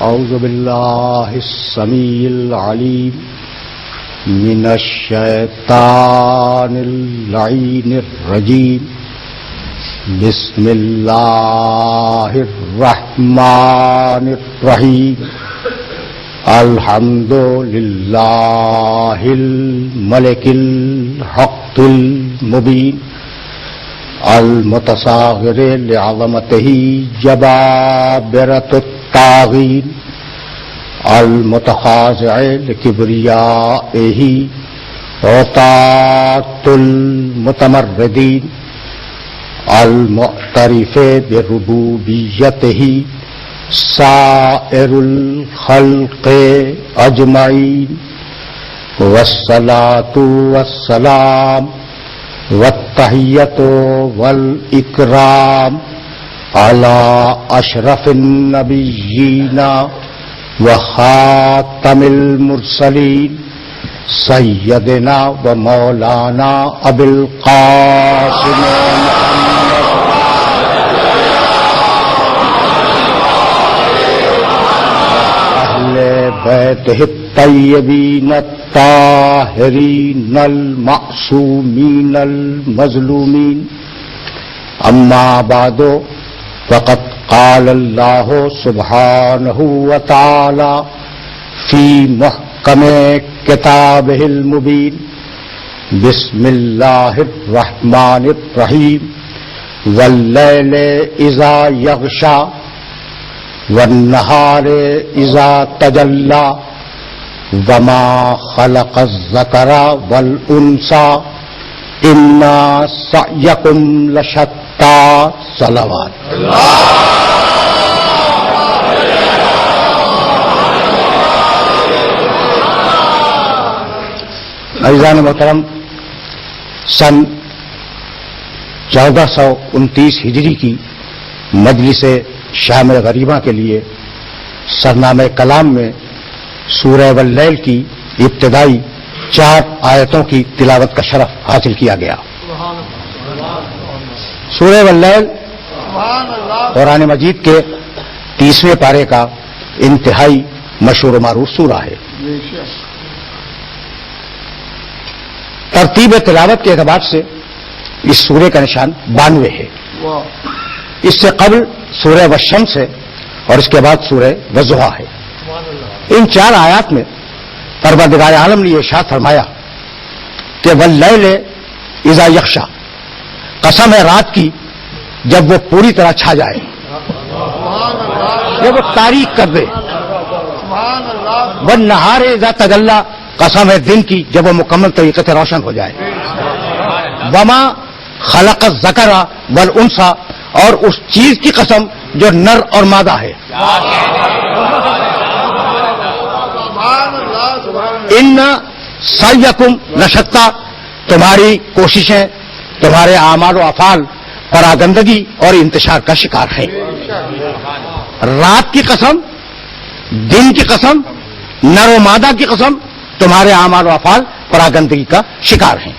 اعوذ باللہ السمیع العلیم من الشیطان اللعین الرجیم بسم اللہ الرحمن الرحیم الحمد للہ الملک الحق المبین المتصاغر لعظمتہ جبابرۃ الطاغین المتخاضع لکبریائہ عطاة المتمردین المعترف بربوبیتہ سائر الخلق اجمعین والصلاة والسلام والتحیۃ والاکرام علی اشرف النبیین وخاتم المرسلین سیدنا و مولانا ابی القاسم اہل بیتہ الطیبین الطاہرین المعصومین المظلومین اما بعد فقد قال اللہ سبحانہ وتعالی فی محکم کتابہ المبین بسم اللہ الرحمن الرحیم واللیل اذا یغشی والنہار اذا تجلی وما خلق الذکر والانثی ان سعیکم لشتی صلوات. عزیزان محترم، سن 1429 ہجری کی مجلس شامل غریبہ کے لیے سرنامہ کلام میں سورہ واللیل کی ابتدائی 4 آیتوں کی تلاوت کا شرف حاصل کیا گیا. سورہ واللیل قرآن مجید کے 30ویں پارے کا انتہائی مشہور و معروف سورہ ہے. ترتیب تلاوت کے اعتبار سے اس سورے کا نشان 92 ہے. اس سے قبل سورہ والشمس ہے اور اس کے بعد سورہ والضحیٰ ہے. ان 4 آیات میں پروردگار عالم نے یہ ارشاد فرمایا کہ واللیل اذا یغشی، قسم ہے رات کی جب وہ پوری طرح چھا جائے، جب وہ تاریک کر دے. والنہار اذا تجلی، قسم ہے دن کی جب وہ مکمل طریقے سے روشن ہو جائے. وما خلق الذکر والانثی، اور اس چیز کی قسم جو نر اور مادہ ہے. ان سعیکم لشتی، تمہاری کوششیں، تمہارے اعمال و افعال پراگندگی اور انتشار کا شکار ہیں. رات کی قسم، دن کی قسم، نر و مادہ کی قسم، تمہارے اعمال و افعال پراگندگی کا شکار ہیں.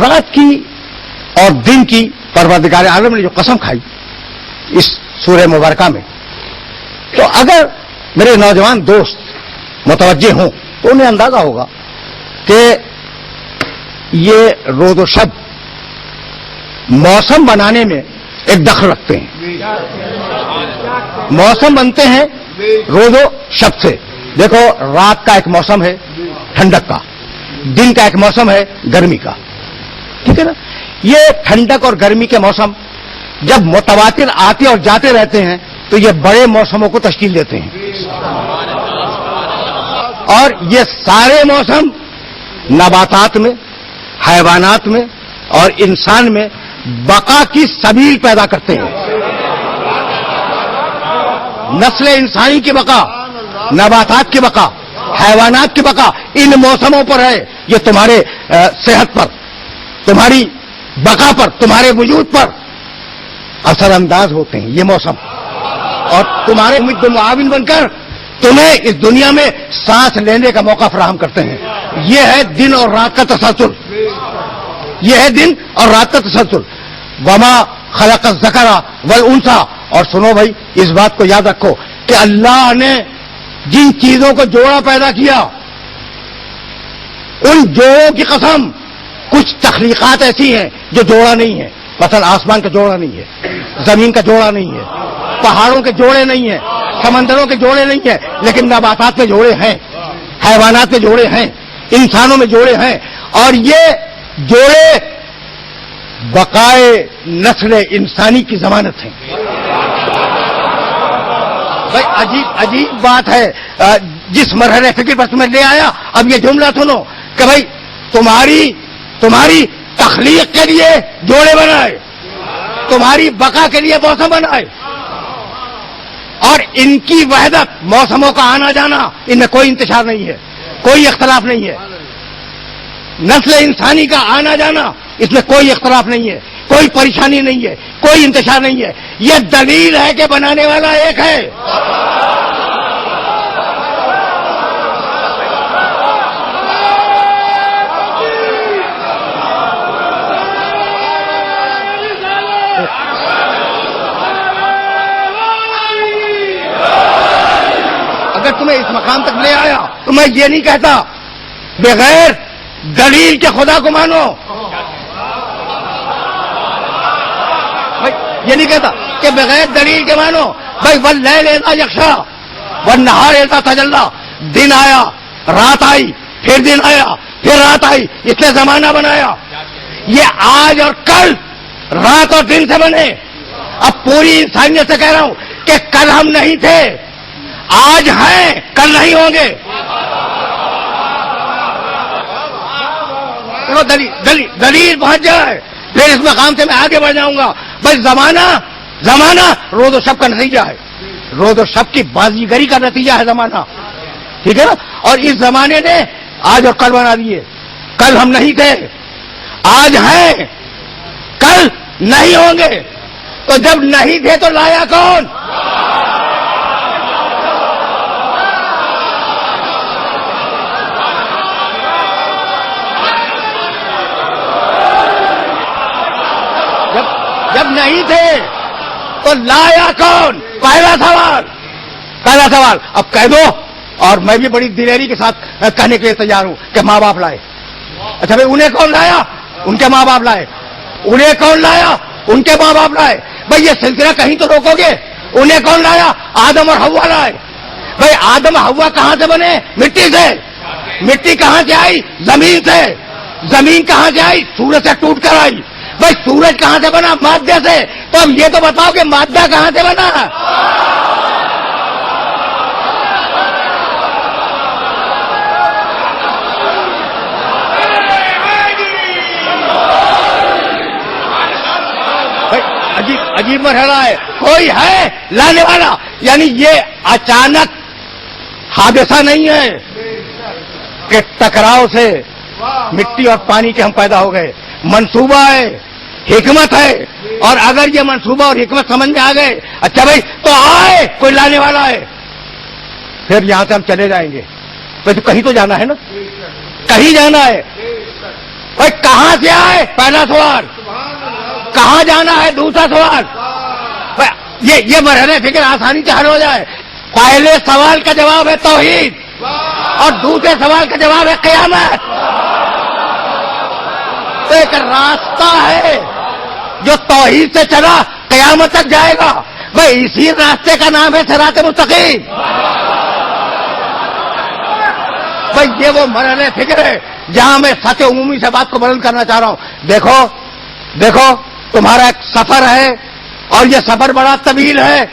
رات کی اور دن کی پروردگار عالم نے جو قسم کھائی اس سورہ مبارکہ میں، تو اگر میرے نوجوان دوست متوجہ ہوں تو انہیں اندازہ ہوگا کہ یہ روز و شب موسم بنانے میں ایک دخل رکھتے ہیں. موسم بنتے ہیں روز و شب سے. دیکھو، رات کا ایک موسم ہے ٹھنڈک کا، دن کا ایک موسم ہے گرمی کا. ٹھیک ہے نا؟ یہ ٹھنڈک اور گرمی کے موسم جب متواتر آتے اور جاتے رہتے ہیں تو یہ بڑے موسموں کو تشکیل دیتے ہیں. اور یہ سارے موسم نباتات میں، حیوانات میں اور انسان میں بقا کی سبیل پیدا کرتے ہیں. نسل انسانی کی بقا، نباتات کی بقا، حیوانات کی بقا ان موسموں پر ہے. یہ تمہارے صحت پر، تمہاری بقا پر، تمہارے وجود پر اثر انداز ہوتے ہیں یہ موسم، اور تمہارے امید معاون بن کر تمہیں اس دنیا میں سانس لینے کا موقع فراہم کرتے ہیں. یہ ہے دن اور رات کا تسلسل، یہ ہے دن اور رات کا تسلسل. وما خلق الذکر والانثی، اور سنو بھائی اس بات کو یاد رکھو کہ اللہ نے جن چیزوں کو جوڑا پیدا کیا ان جوڑوں کی قسم کچھ تخلیقات ایسی ہیں جو جوڑا نہیں ہے. مثلا آسمان کا جوڑا نہیں ہے, زمین کا جوڑا نہیں ہے, پہاڑوں کے جوڑے نہیں ہیں, سمندروں کے جوڑے نہیں ہیں, لیکن نباتات میں جوڑے ہیں, حیوانات میں جوڑے ہیں, انسانوں میں جوڑے ہیں. اور یہ جوڑے بقائے نسل انسانی کی ضمانت ہیں. بھائی عجیب بات ہے. جس مرحلے فکر پر تمہیں لے آیا, اب یہ جملہ سنو کہ بھائی تمہاری تخلیق کے لیے جوڑے بنائے, تمہاری بقا کے لیے موسم بنائے, اور ان کی وحدت, موسموں کا آنا جانا, ان میں کوئی انتشار نہیں ہے, کوئی اختلاف نہیں ہے. نسل انسانی کا آنا جانا, اس میں کوئی اختلاف نہیں ہے, کوئی پریشانی نہیں ہے, کوئی انتشار نہیں ہے. یہ دلیل ہے کہ بنانے والا ایک ہے. اگر تمہیں اس مقام تک لے آیا تو میں یہ نہیں کہتا بغیر دلیل کے خدا کو مانو. یہ نہیں کہتا کہ بغیر دلیل کے مانو. بھائی واللیل اذا یغشا والنہار اذا تجلی, دن آیا, رات آئی, پھر دن آیا, پھر رات آئی, اس نے زمانہ بنایا. یہ آج اور کل, رات اور دن سے بنے. اب پوری انسانیت سے کہہ رہا ہوں کہ کل ہم نہیں تھے, آج ہیں, کل نہیں ہوں گے. دلیل پہنچ جائے, پھر اس مقام سے میں آگے بڑھ جاؤں گا. بھائی زمانہ روز و شب کا نتیجہ ہے, روز و شب کی بازیگری کا نتیجہ ہے زمانہ, ٹھیک ہے نا. اور اس زمانے نے آج اور کل بنا دیے. کل ہم نہیں تھے, آج ہیں, کل نہیں ہوں گے. تو جب نہیں تھے تو لایا کون؟ جب نہیں تھے تو لایا کون؟ پہلا سوال. اب کہہ دو, اور میں بھی بڑی دلیری کے ساتھ کہنے کے لیے تیار ہوں کہ ماں باپ لائے. اچھا بھائی, انہیں کون لایا؟ ان کے ماں باپ لائے. انہیں کون لایا؟ ان کے ماں باپ لائے. بھائی یہ سلسلہ کہیں تو روکو گے. انہیں کون لایا؟ آدم اور حوا لائے. بھائی آدم حوا کہاں سے بنے؟ مٹی سے. مٹی کہاں سے آئی؟ زمین سے. زمین کہاں سے آئی؟ سورج سے ٹوٹ کر آئی. بھائی سورج کہاں سے بنا؟ مادے سے. تو اب یہ تو بتاؤ کہ مادہ کہاں سے بنا؟ عجیب مرحلہ ہے. کوئی ہے لانے والا؟ یعنی یہ اچانک حادثہ نہیں ہے کہ ٹکراؤ سے مٹی اور پانی کے ہم پیدا ہو گئے. منصوبہ ہے, حکمت ہے. اور اگر یہ منصوبہ اور حکمت سمجھ میں آ گئے, اچھا بھائی تو آئے, کوئی لانے والا ہے. پھر یہاں سے ہم چلے جائیں گے. تو کہیں تو جانا ہے نا, کہیں جانا ہے. بھائی کہاں سے آئے؟ پہلا سوال. کہاں جانا ہے؟ دوسرا سوال. یہ مرحلے فکر آسانی سے حل ہو جائے. پہلے سوال کا جواب ہے توحید, اور دوسرے سوال کا جواب ہے قیامت. تو ایک راستہ ہے جو توحید سے چلا قیامت تک جائے گا. بھائی اسی راستے کا نام ہے صراط مستقیم. بھائی یہ وہ مرحلے فکر ہے جہاں میں سطح عمومی سے بات کو بلند کرنا چاہ رہا ہوں. دیکھو تمہارا ایک سفر ہے, اور یہ سفر بڑا طویل ہے,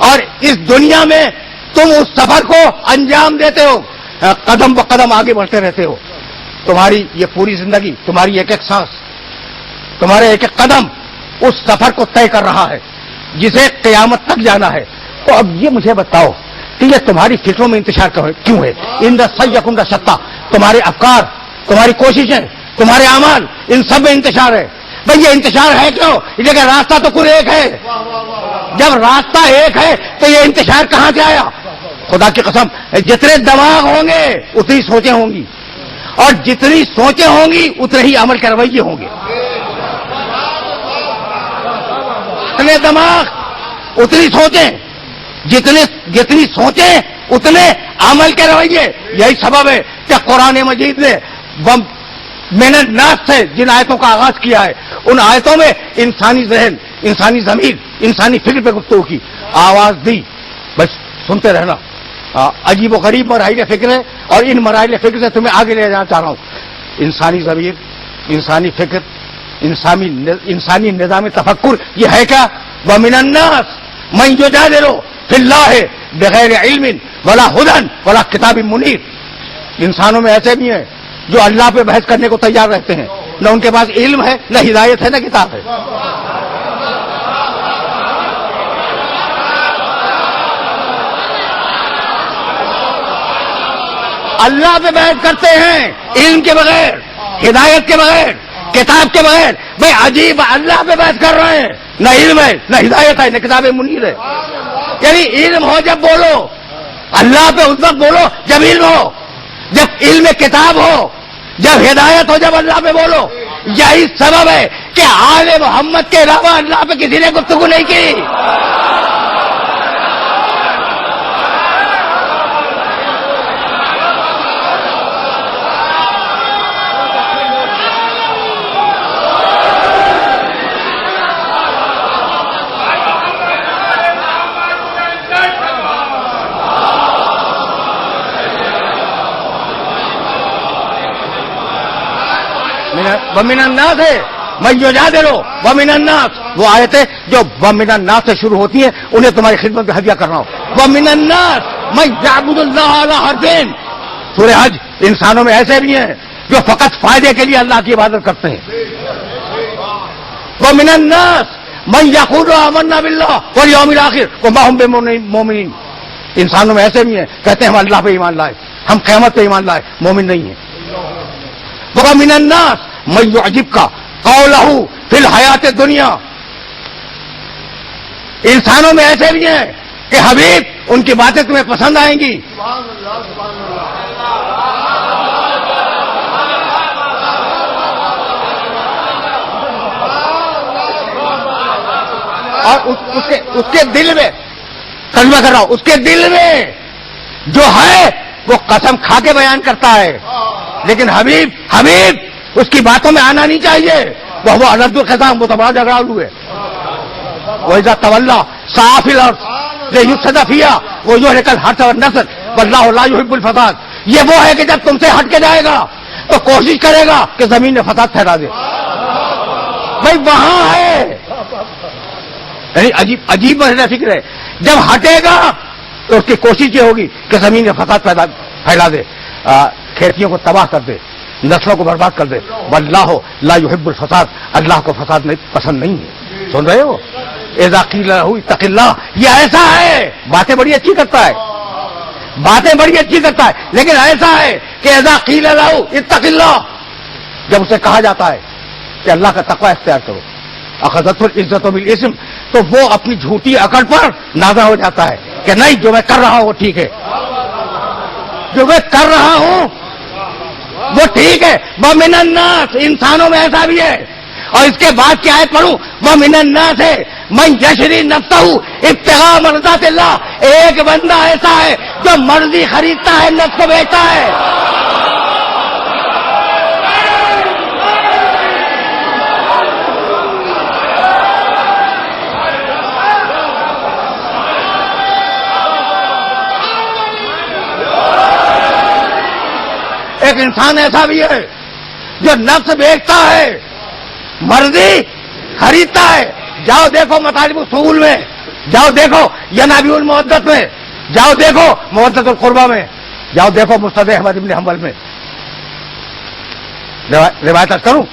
اور اس دنیا میں تم اس سفر کو انجام دیتے ہو, قدم بہ قدم آگے بڑھتے رہتے ہو. تمہاری یہ پوری زندگی, تمہاری ایک ایک سانس, تمہارے ایک ایک قدم اس سفر کو طے کر رہا ہے جسے قیامت تک جانا ہے. تو اب یہ مجھے بتاؤ کہ یہ تمہاری فکروں میں انتشار کیوں ہے؟ ان دا شتا, تمہارے افکار, تمہاری کوششیں, تمہارے اعمال, ان سب میں انتشار ہے. بھئی یہ انتشار ہے کیوں؟ یہ کہ راستہ تو کل ایک ہے. جب راستہ ایک ہے تو یہ انتشار کہاں سے آیا؟ خدا کی قسم, جتنے دماغ ہوں گے اتنی سوچیں ہوں گی, اور جتنی سوچیں ہوں گی اتنے ہی عمل کے رویے ہوں گے. اتنے دماغ اتنی سوچیں, جتنی سوچیں اتنے عمل کے رویے. یہی سبب ہے کہ قرآن مجید نے من الناس سے جن آیتوں کا آغاز کیا ہے ان آیتوں میں انسانی ذہن، انسانی ضمیر، انسانی فکر پہ گفتگو کی، آواز دی. بس سنتے رہنا. عجیب و غریب مراحل فکر ہے اور ان مراحل فکر سے تمہیں آگے لے جانا چاہ رہا ہوں. انسانی ضمیر، انسانی فکر، انسانی نظام تفکر، یہ ہے کیا؟ وَمِنَ النَّاسِ مَن يُجَادِلُ فِي اللَّهِ بِغَيْرِ عِلْمٍ وَلَا هُدًى وَلَا كِتَابٍ مُنِيرٍ. انسانوں میں ایسے بھی ہیں جو اللہ پہ بحث کرنے کو تیار رہتے ہیں، نہ ان کے پاس علم ہے، نہ ہدایت ہے، نہ کتاب ہے. اللہ پہ بحث کرتے ہیں علم کے بغیر، ہدایت کے بغیر، کتاب کے بغیر. بھائی عجیب، اللہ پہ بحث کر رہے ہیں، نہ علم ہے، نہ ہدایت ہے، نہ کتاب منیر ہے. یعنی علم ہو جب بولو، اللہ پہ اس وقت بولو جب علم ہو، جب علم کتاب ہو، جب ہدایت ہو، جب اللہ پہ بولو. یہی سبب ہے کہ آل محمد کے علاوہ اللہ پہ کسی نے گفتگو نہیں کی. وَمِنَ النَّاسِ مَن يُجَادِلُ وَمِنَ النَّاسِ، وہ آیتیں جو وَمِنَ النَّاسِ سے شروع ہوتی ہیں انہیں تمہاری خدمت میں ہدیہ کر رہا ہوں. وَمِنَ النَّاسِ مَن يَعْبُدُ اللَّهَ عَلَىٰ حَرْفٍ. سورہ حج. انسانوں میں ایسے بھی ہیں جو فقط فائدے کے لیے اللہ کی عبادت کرتے ہیں. وَمِنَ النَّاسِ مَن يَقُولُ آمَنَّا بِاللَّهِ وَالْيَوْمِ الْآخِرِ وَمَا هُم بِمُؤْمِنِينَ. انسانوں میں ایسے بھی ہیں کہتے ہیں ہم اللہ پہ ایمان لائے، ہم قیامت پہ ایمان لائے، مومن نہیں ہیں. وَمِنَ النَّاسِ مَن يُعْجِبْكَ قَوْلُهُ فِي الْحَيَاةِ الدُّنْيَا. انسانوں میں ایسے بھی ہیں کہ حبیب ان کی باتیں تمہیں پسند آئیں گی، اور اس کے دل میں، ترجمہ کر رہا ہوں، اس کے دل میں جو ہے وہ قسم کھا کے بیان کرتا ہے، لیکن حبیب اس کی باتوں میں آنا نہیں چاہیے. وہ الد الخصام، وہ تو بڑا جھگڑالو ہے. وَإِذَا تَوَلَّىٰ سَعَىٰ فِي الْأَرْضِ لِيُفْسِدَ فِيهَا وَيُهْلِكَ الْحَرْثَ وَالنَّسْلَ وَاللَّهُ لَا يُحِبُّ الْفَسَادَ. یہ وہ ہے کہ جب تم سے ہٹ کے جائے گا تو کوشش کرے گا کہ زمین میں فساد پھیلا دے. بھائی وہاں ہے، یعنی عجیب مسئلہ فکر ہے. جب ہٹے گا تو اس کی کوشش یہ ہوگی کہ زمین میں فساد پھیلا دے، کھیتیوں کو تباہ کر دے، نسلوں کو برباد کر دے. واللہ لا یحب الفساد، اللہ کو فساد پسند نہیں ہے. سن رہے ہو؟ اذا قیل لہ اتق اللہ، یہ ایسا ہے، باتیں بڑی اچھی کرتا ہے، لیکن ایسا ہے کہ اذا قیل لہ اتق اللہ، جب اسے کہا جاتا ہے کہ اللہ کا تقوی اختیار کرو، اخذته العزت بالاسم، تو وہ اپنی جھوٹی عقل پر نازا ہو جاتا ہے کہ نہیں، جو میں کر رہا ہوں وہ ٹھیک ہے، جو میں کر رہا ہوں وہ ٹھیک ہے. وَمِنَ النَّاسِ، انسانوں میں ایسا بھی ہے. اور اس کے بعد کیا ہے پڑھوں؟ وَمِنَ النَّاسِ مَن يَشْرِي نَفْسَهُ ابْتِغَاءَ مَرْضَاتِ اللَّهِ. ایک بندہ ایسا ہے جو مرضی خریدتا ہے، نفس کو بیچتا ہے. ایک انسان ایسا بھی ہے جو نفس بیچتا ہے، مرضی خریدتا ہے. جاؤ دیکھو مطالب اصول میں، جاؤ دیکھو ینابیع المودت میں، جاؤ دیکھو مودت القربہ میں، جاؤ دیکھو مستد احمد بن حنبل میں. روایت کروں،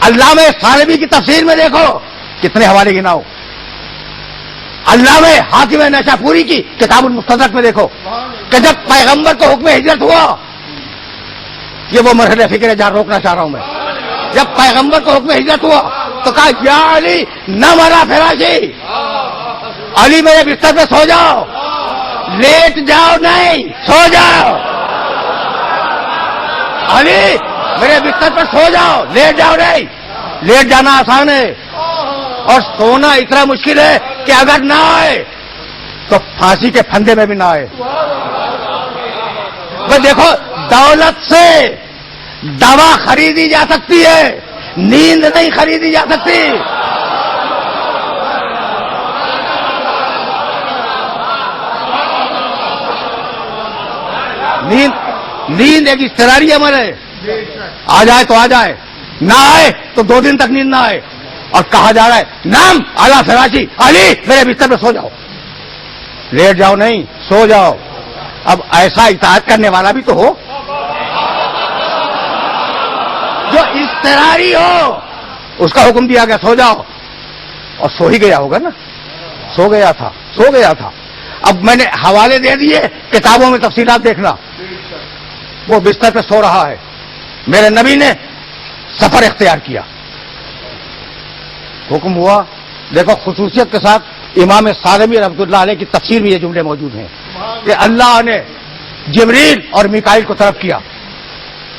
علامہ ثانوی کی تفسیر میں دیکھو کتنے حوالے گناؤ. علامہ حاکم نیشاپوری کی کتاب المستدرک میں دیکھو کہ جب پیغمبر کو حکم ہجرت ہوا، یہ وہ مرحلہ فکر ہے جہاں روکنا چاہ رہا ہوں میں. جب پیغمبر کو حکم ہجرت ہوا تو کہا یا علی نہ مرا فراشی، علی میرے بستر پہ سو جاؤ، لیٹ جاؤ نہیں، سو جاؤ. علی میرے بستر پر سو جاؤ، لیٹ جاؤ نہیں. لیٹ جانا آسان ہے اور سونا اتنا مشکل ہے کہ اگر نہ آئے تو پھانسی کے پھندے میں بھی نہ آئے. بھائی دیکھو، دولت سے دوا خریدی جا سکتی ہے، نیند نہیں خریدی جا سکتی. نیند ایک اضطراری عمل ہے. آ جائے تو آ جائے، نہ آئے تو 2 دن تک نیند نہ آئے. اور کہا جا رہا ہے نام اعلیٰ فراشی علی میرے بستر پہ سو جاؤ. لیٹ جاؤ نہیں، سو جاؤ. اب ایسا اطاعت کرنے والا بھی تو ہو جو اضطراری ہو. اس کا حکم دیا گیا سو جاؤ، اور سو ہی گیا ہوگا نا. سو گیا تھا. اب میں نے حوالے دے دیے، کتابوں میں تفصیلات دیکھنا. وہ بستر پہ سو رہا ہے، میرے نبی نے سفر اختیار کیا، حکم ہوا. دیکھو خصوصیت کے ساتھ امام سالمی رحمۃ اللہ علیہ کی تفسیر میں یہ جملے موجود ہیں کہ اللہ نے جبریل اور میکائیل کو طلب کیا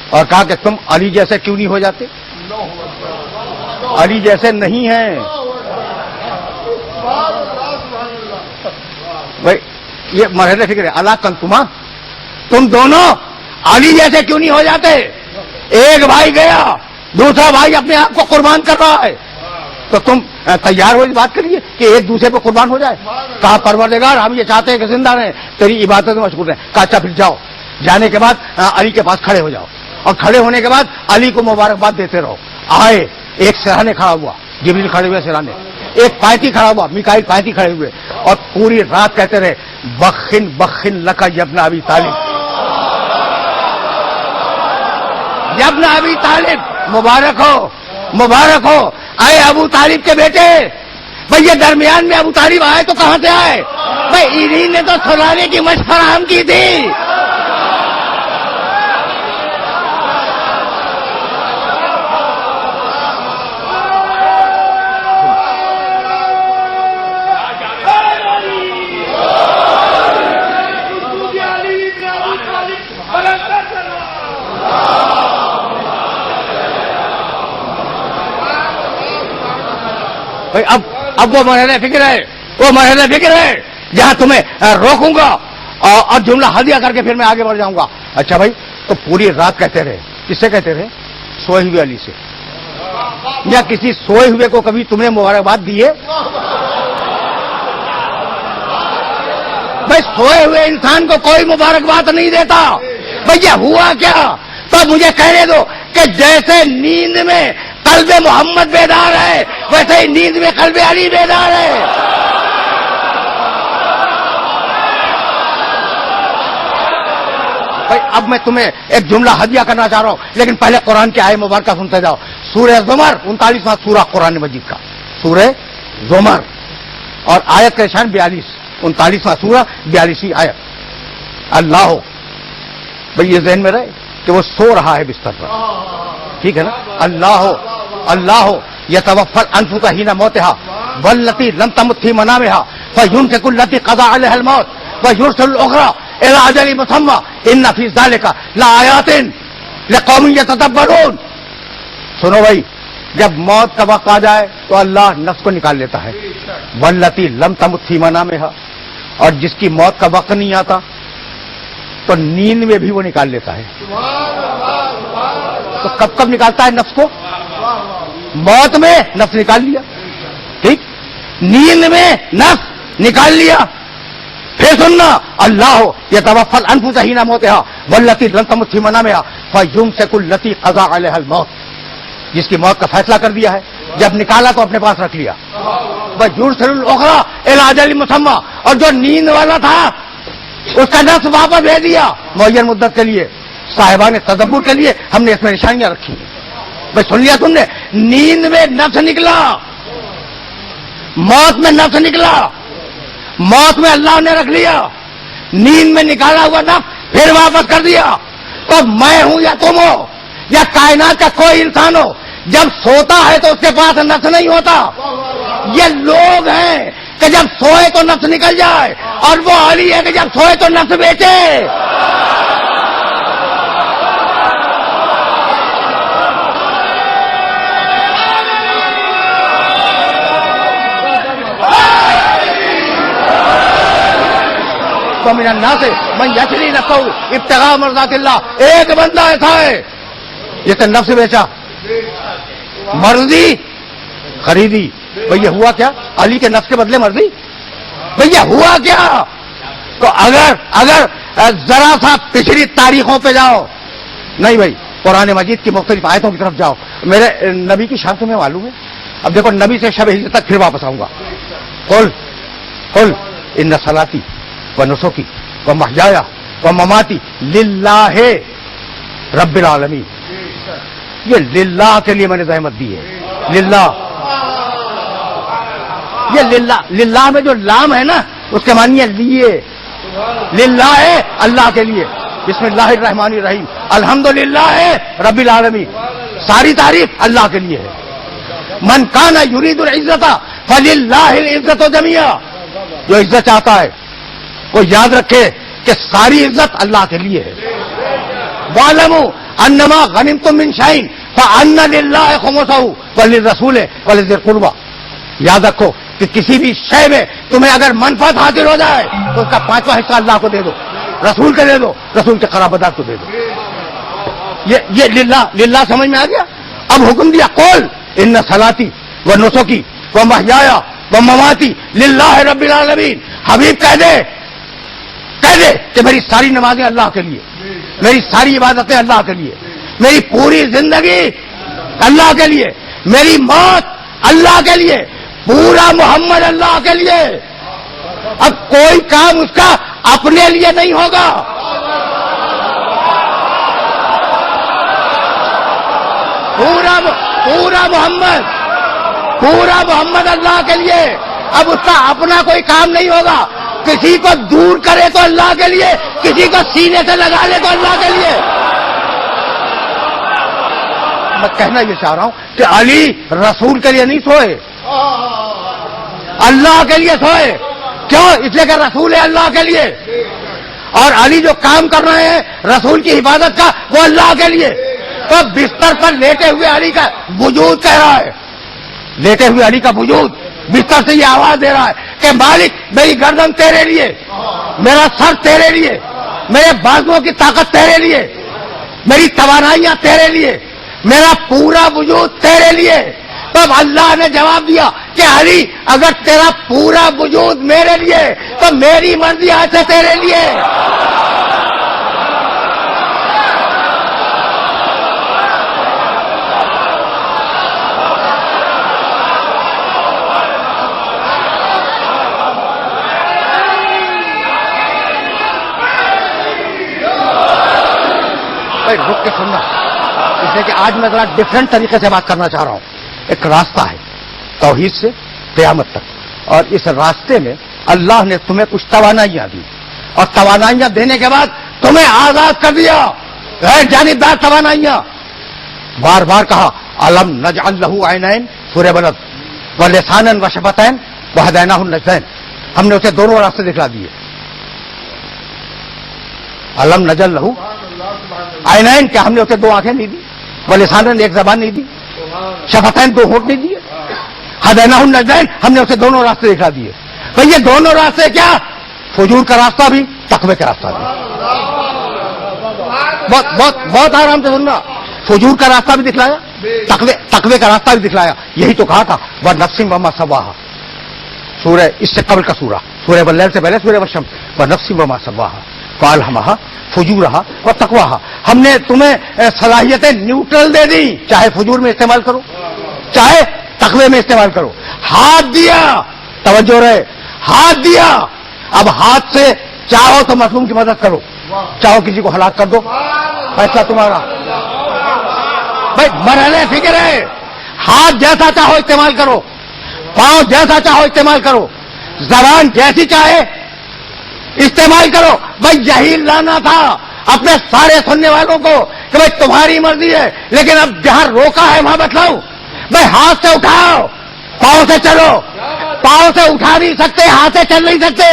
اور کہا کہ تم علی جیسے کیوں نہیں ہو جاتے؟ علی جیسے نہیں ہیں بھائی. یہ مرحلہ فکر ہے. اللہ کنتما، تم دونوں علی جیسے کیوں نہیں ہو جاتے؟ ایک بھائی گیا، دوسرا بھائی اپنے آپ کو قربان کر رہا ہے، تو تم تیار ہو اس بات کے لیے کہ ایک دوسرے پہ قربان ہو جائے؟ کہا پروردگار ہم یہ چاہتے ہیں کہ زندہ رہیں، تیری عبادت میں مشغول رہیں. کہا اچھا پھر جاؤ. جانے کے بعد علی کے پاس کھڑے ہو جاؤ، اور کھڑے ہونے کے بعد علی کو مبارکباد دیتے رہو. آئے، ایک سرہانے کھڑا ہوا، جبریل کھڑے ہوئے سرہانے، ایک پائتی کھڑا ہوا، میکائیل پائتی کھڑے ہوئے، اور پوری رات کہتے رہے بخن بخن لکا یبن ابی طالب، یبن ابی طالب، مبارک ہو مبارک ہو اے ابو طالب کے بیٹے. بھائی یہ درمیان میں ابو طالب آئے تو کہاں سے آئے؟ بھائی انہی نے تو سلانے کی مشق فراہم کی تھی. اب وہ مرحلہ فکر ہے جہاں تمہیں روکوں گا اور جملہ ہدیہ کر کے پھر میں آگے بڑھ جاؤں گا. اچھا بھائی، تو پوری رات کہتے رہے. کس سے کہتے رہے؟ سوئے ہوئے علی سے. یا کسی سوئے ہوئے کو کبھی تم نے مبارکباد دی ہے؟ بھائی سوئے ہوئے انسان کو کوئی مبارکباد نہیں دیتا. بھائی یہ ہوا کیا؟ تو مجھے کہنے دو کہ جیسے نیند میں قلب محمد بیدار ہے، ویسے ہی نیند میں قلب علی بیدار ہے. بھائی اب میں تمہیں ایک جملہ ہدیہ کرنا چاہ رہا ہوں، لیکن پہلے قرآن کی آیت مبارکہ سنتے جاؤ. سورہ زمر 39واں سورہ قرآن مجید کا، سورہ زمر، اور آیت کا نشان 42، 39واں سورہ 42ویں آیت. اللہ ہو، بھائی یہ ذہن میں رہے کہ وہ سو رہا ہے بستر پر، ٹھیک ہے نا؟ اللہ ہو یتوفی الانفس حین موتها والتی لم تمت فی منامها فیمسک التی قضى علیها الموت ویرسل الاخرى الى اجل مسمى ان فی ذلک لآیات لقوم یتدبرون. سنو بھائی، جب موت کا وقت آ جائے تو اللہ نفس کو نکال لیتا ہے. والتی لم تمت فی منامها، اور جس کی موت کا وقت نہیں آتا تو نیند میں بھی وہ نکال لیتا ہے. تو کب کب نکالتا ہے نفس کو؟ موت میں نفس نکال لیا، ٹھیک، نیند میں نفس نکال لیا. پھر سننا، اللہ یتوفی الانفس حین موتها والتی لم تمت فی منامها فیمسک التی قضى علیها الموت، جس کی موت کا فیصلہ کر دیا ہے، جب نکالا تو اپنے پاس رکھ لیا. ویرسل الاخرى الى اجل مسمى، اور جو نیند والا تھا اس کا نفس واپس بھیج دیا معین مدت کے لیے. صاحبان تدبر کے لیے ہم نے اس میں نشانیاں رکھی. بھائی سن لیا تم نے؟ نیند میں نفس نکلا، موت میں نفس نکلا. موت میں اللہ نے رکھ لیا، نیند میں نکالا ہوا نفس پھر واپس کر دیا. تو میں ہوں یا تم ہو یا کائنات کا کوئی انسان ہو، جب سوتا ہے تو اس کے پاس نفس نہیں ہوتا. یہ لوگ ہیں کہ جب سوئے تو نفس نکل جائے، اور وہ علی ہے کہ جب سوئے تو نفس بیچے. ومن الناس من یشری نفسہ ابتغاء مرضات اللہ. ایک بندہ ایسا ہے جس نے نفس بیچا, مرضی خریدی. بھیا ہوا کیا؟ علی کے نفس کے بدلے مرضی. بھیا ہوا کیا؟ تو اگر ذرا سا پچھلی تاریخوں پہ جاؤ, نہیں بھائی قرآن مجید کی مختلف آیتوں کی طرف جاؤ. میرے نبی کی شان تمہیں معلوم ہے. اب دیکھو نبی سے شب ہجرت تک پھر واپس آؤں گا. قل ان صلاتی و نسکی و محیایا و مماتی للہ رب العالمین. یہ للہ کے لیے میں نے زحمت دی ہے. للہ, یہ للہ میں جو لام ہے نا اس کے معنی ہے لیے. للہ ہے اللہ کے لیے. بسم اللہ الرحمن الرحیم الحمدللہ رب العالمین. ساری تعریف اللہ کے لیے ہے. من کان یرید العزت فللہ العزت جمیعا. جو عزت چاہتا ہے وہ یاد رکھے کہ ساری عزت اللہ کے لیے ہے. وَاعْلَمُوا أَنَّمَا غَنِمْتُم مِّن شَيْءٍ فَأَنَّ لِلَّهِ خُمُسَهُ وَلِلرَّسُولِ وَلِذِي الْقُرْبَىٰ. یاد رکھو کہ کسی بھی شے میں تمہیں اگر منفعت حاصل ہو جائے تو اس کا 5واں حصہ اللہ کو دے دو, رسول کو دے دو, رسول کے قرابتدار کو دے دو. یہ للہ سمجھ میں آ گیا. اب حکم دیا قول ان صلاتی و نسکی و محیایا و مماتی للہ رب العالمین. حبیب کہہ دے کہ میری ساری نمازیں اللہ کے لیے, میری ساری عبادتیں اللہ کے لیے, میری پوری زندگی اللہ کے لیے, میری موت اللہ کے لیے, پورا محمد اللہ کے لیے. اب کوئی کام اس کا اپنے لیے نہیں ہوگا. پورا محمد اللہ کے لیے. اب اس کا اپنا کوئی کام نہیں ہوگا. کسی کو دور کرے تو اللہ کے لیے, کسی کو سینے سے لگا لے تو اللہ کے لیے. میں کہنا یہ چاہ رہا ہوں کہ علی رسول کے لیے نہیں سوئے, اللہ کے لیے سوئے. کیوں؟ اس لیے کہ رسول ہے اللہ کے لیے. اور علی جو کام کر رہے ہیں رسول کی حفاظت کا وہ اللہ کے لیے. تو بستر پر لیٹے ہوئے علی کا وجود کہہ رہا ہے, لیٹے ہوئے علی کا وجود بستر سے یہ آواز دے رہا ہے کہ مالک میری گردن تیرے لیے, میرا سر تیرے لیے, میرے بازوؤں کی طاقت تیرے لیے, میری توانائیاں تیرے لیے, میرا پورا وجود تیرے لیے. تب اللہ نے جواب دیا کہ علی اگر تیرا پورا وجود میرے لیے تو میری مرضی آج سے تیرے لیے. رک کے سننا, اس لیے کہ آج میں ذرا ڈفرینٹ طریقے سے بات کرنا چاہ رہا ہوں. ایک راستہ ہے توحید سے قیامت تک, اور اس راستے میں اللہ نے تمہیں کچھ توانائیاں دی, اور توانائیاں دینے کے بعد تمہیں آزاد کر دیا. غیر جانبدار توانائیاں. بار بار کہا الم نجعل لہ عینین سورہ بلد ولسانا وشفتین وہدیناہ النجدین. ہم نے اسے دونوں راستے دکھلا دیے. الم نجعل لہ عینین, کیا ہم نے اسے 2 آنکھیں نہیں دی, ولسانا ایک زبان نہیں دی, شفتین 2 ہونٹ نہیں دیے, ہدیناہ النجدین ہم نے اسے دونوں راستے دکھا دیے. بھئی یہ دونوں راستے کیا؟ فجور کا راستہ بھی, تقوی کا راستہ بھی. بہت آرام سے سننا. فجور کا راستہ بھی دکھلایا, تقوی کا راستہ بھی دکھلایا. یہی تو کہا تھا وَنَفْسٍ وَمَا سَوَّاهَا. سورہ اس سے قبل کا سورہ واللیل سے پہلے سورہ والشمس. وَنَفْسٍ وَمَا سَوَّاهَا فَأَلْهَمَهَا فُجُورَهَا وَتَقْوَاهَا. ہم نے تمہیں صلاحیتیں نیوٹرل دے دی, چاہے فجور میں استعمال کرو چاہے تقوی میں استعمال کرو. ہاتھ دیا, توجہ رہے, ہاتھ دیا. اب ہاتھ سے چاہو تو مظلوم کی مدد کرو, چاہو کسی کو ہلاک کر دو, فیصلہ تمہارا. بھائی مرحلے فکر ہے. ہاتھ جیسا چاہو استعمال کرو, پاؤں جیسا چاہو استعمال کرو, زبان جیسی چاہے استعمال کرو. بھائی یہی لانا تھا اپنے سارے سننے والوں کو کہ بھائی تمہاری مرضی ہے, لیکن اب جہاں روکا ہے وہاں بتلاؤ. بھائی ہاتھ سے اٹھاؤ, پاؤں سے چلو. پاؤں سے اٹھا نہیں سکتے, ہاتھ سے چل نہیں سکتے.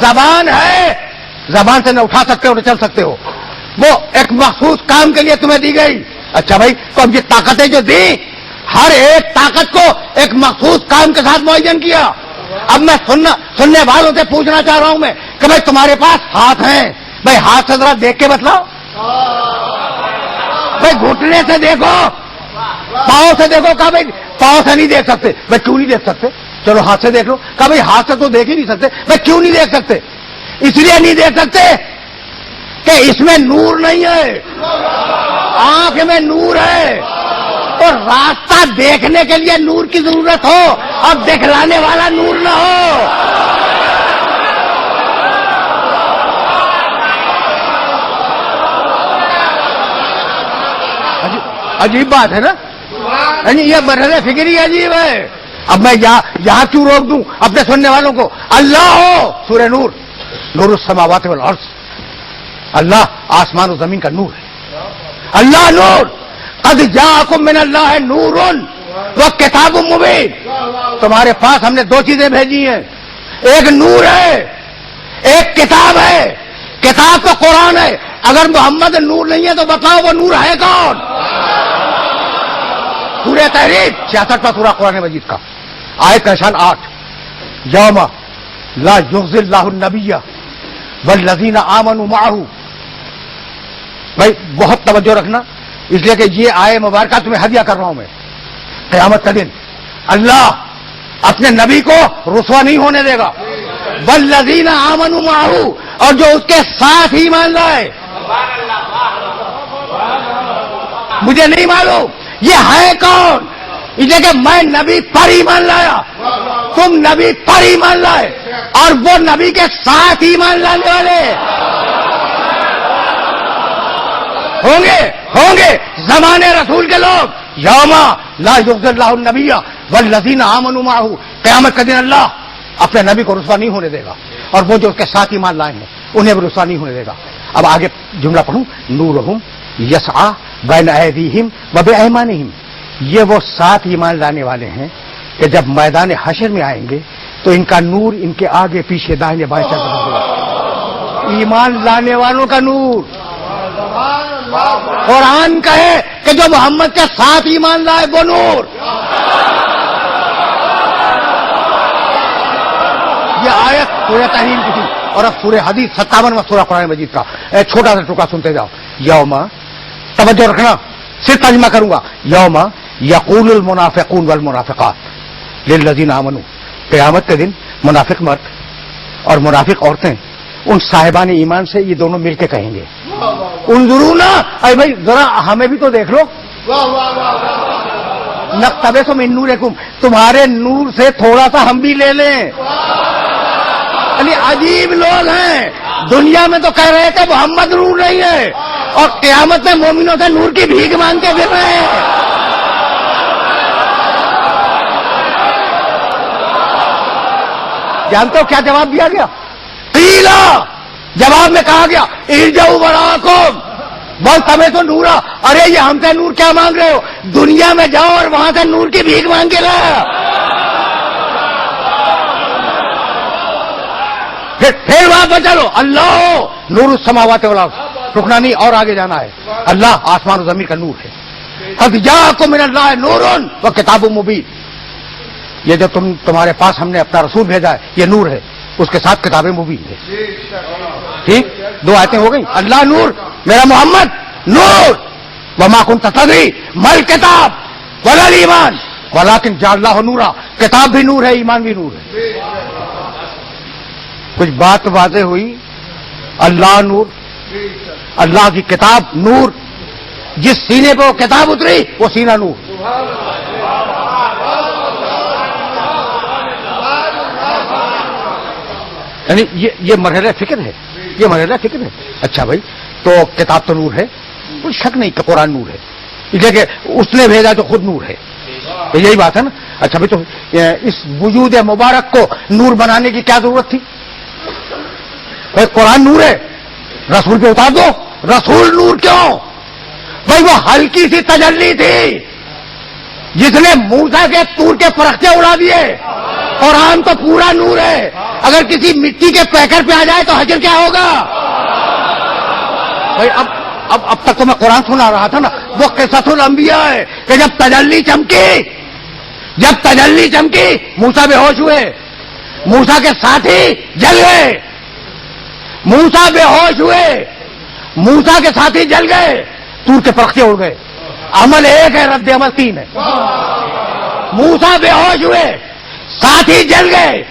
زبان ہے, زبان سے نہ اٹھا سکتے ہو نہ چل سکتے ہو. وہ ایک مخصوص کام کے لیے تمہیں دی گئی. اچھا بھائی, تو اب یہ طاقتیں جو دی ہر ایک طاقت کو ایک مخصوص کام کے ساتھ معین کیا. اب میں سننے والوں سے پوچھنا چاہ رہا ہوں میں کہ بھائی تمہارے پاس ہاتھ ہیں, بھائی ہاتھ سے ذرا دیکھ کے بتلاؤ. بھائی گھٹنے سے دیکھو, پاؤں سے دیکھو. کہا بھائی پاؤں سے نہیں دیکھ سکتے. بھائی کیوں نہیں دیکھ سکتے؟ چلو ہاتھ سے دیکھ لو. کہا بھائی ہاتھ سے تو دیکھ ہی نہیں سکتے. بھائی کیوں نہیں دیکھ سکتے؟ اس لیے نہیں دیکھ سکتے کہ اس میں نور نہیں ہے, آنکھ میں نور ہے, اور راستہ دیکھنے کے لیے نور کی ضرورت ہو, اب دکھلانے والا نور نہ ہو. عجیب بات ہے نا, یہ مرحلہ فکر ہی عجیب ہے. اب میں یہاں کیوں روک دوں اپنے سننے والوں کو؟ اللہ ہو سورہ نور, نور السماوات والارض, اللہ آسمان و زمین کا نور ہے. اللہ نور, قد جاءکم من اللہ نور و کتاب مبین. تمہارے پاس ہم نے دو چیزیں بھیجی ہیں, ایک نور ہے, ایک کتاب ہے. کتاب تو قرآن ہے. اگر محمد نور نہیں ہے تو بتاؤ وہ نور ہے کون؟ سورہ تحریم 66واں سورہ قرآن مجید کا, آیت کا نشان 8, یوم لا یخزی اللہ النبی والذین آمنوا معہ. بھائی بہت توجہ رکھنا, اس لیے کہ یہ آئے مبارکہ تمہیں ہدیہ کر رہا ہوں میں. قیامت کا دن اللہ اپنے نبی کو رسوا نہیں ہونے دے گا. والذین آمنوا معہ, اور جو اس کے ساتھ ایمان لائے. مجھے نہیں معلوم یہ ہے کون, اس لیے کہ میں نبی پر ایمان لایا, تم نبی پر ایمان لائے, اور وہ نبی کے ساتھ ایمان لانے والے ہوں گے زمانے رسول کے لوگ. یوم لا یخزی اللہ النبی والذین آمنوا معہ, قیامت کا دن اللہ اپنے نبی کو رسوا نہیں ہونے دے گا, اور وہ جو اس کے ساتھ ایمان لائے ہیں انہیں بھی رسوا نہیں ہونے دے گا. اب آگے جملہ پڑھوں, نورہم یسعی بین ایدیہم و بایمانہم. یہ وہ ساتھ ایمان لانے والے ہیں کہ جب میدان حشر میں آئیں گے تو ان کا نور ان کے آگے پیچھے دائیں بائیں چل رہا ہوگا. ایمان لانے والوں کا نور. قرآن کہے کہ جو محمد کے ساتھ ایمان لائے وہ نور. یہ آیت سورہ تحریم کی تھی, اور اب سورہ حدید 57واں سورہ قرآن مجید کا چھوٹا سا ٹکڑا سنتے جاؤ. یوم, توجہ رکھنا, صرف ترجمہ کروں گا. یوم یقول المنافقون والمنافقات للذین آمنوا. قیامت کے دن منافق مرد اور منافق عورتیں ان صاحبان ایمان سے یہ دونوں مل کے کہیں گے, انظرونا, اے بھائی ذرا ہمیں بھی تو دیکھ لو. نقتبس من نورکم, تمہارے نور سے تھوڑا سا ہم بھی لے لیں. یعنی عجیب لوگ ہیں, دنیا میں تو کہہ رہے تھے محمد نور نہیں ہے, اور قیامت میں مومنوں سے نور کی بھیک مانگ کے پھر رہے ہیں. جانتے ہو کیا جواب دیا گیا؟ قیلا, جواب میں کہا گیا ارجعوا وراءکم والتمسوا نورا. ارے یہ ہم سے نور کیا مانگ رہے ہو؟ دنیا میں جاؤ اور وہاں سے نور کی بھیک مانگ کے لاؤ. پھر واپس چلو. اللہ نور السماوات والارض, رکنا نہیں اور آگے جانا ہے. اللہ آسمان و زمین کا نور ہے. قد جاءکم من اللہ نور و کتاب مبین. یہ جو تمہارے پاس ہم نے اپنا رسول بھیجا ہے یہ نور ہے, اس کے ساتھ کتاب مبین ہے. ٹھیک, دو آیتیں ہو گئی. اللہ نور, میرا محمد نور. وما كنت تدری ما الکتاب ولا الایمان ولکن جعلناہ نورا. کتاب بھی نور ہے, ایمان بھی نور ہے. کچھ بات واضح ہوئی. اللہ نور, اللہ کی کتاب نور, جس سینے پہ وہ کتاب اتری وہ سینہ نور. یعنی یہ مرحلہ فکر ہے, یہ مرحلہ فکر ہے. اچھا بھائی, تو کتاب تو نور ہے, کوئی شک نہیں کہ قرآن نور ہے, اس لیے کہ اس نے بھیجا تو خود نور ہے. یہی بات ہے نا. اچھا بھائی, تو اس وجود مبارک کو نور بنانے کی کیا ضرورت تھی؟ بھائی قرآن نور ہے, رسول پہ اتار دو. رسول نور کیوں؟ بھائی وہ ہلکی سی تجلی تھی جس نے موسیٰ کے طور کے فرشتے اڑا دیے. قرآن تو پورا نور ہے. اگر کسی مٹی کے پیکر پہ آ جائے تو حجر کیا ہوگا؟ بھائی اب تک تو میں قرآن سنا رہا تھا نا، وہ قصص الانبیاء ہے کہ جب تجلی چمکی موسیٰ بے ہوش ہوئے، موسیٰ کے ساتھی جل گئے، موسیٰ بے ہوش ہوئے، موسیٰ کے ساتھی جل گئے، طور کے پرختے اڑ گئے۔ عمل ایک ہے، رد عمل تین ہے۔ موسیٰ بے ہوش ہوئے، ساتھی جل گئے۔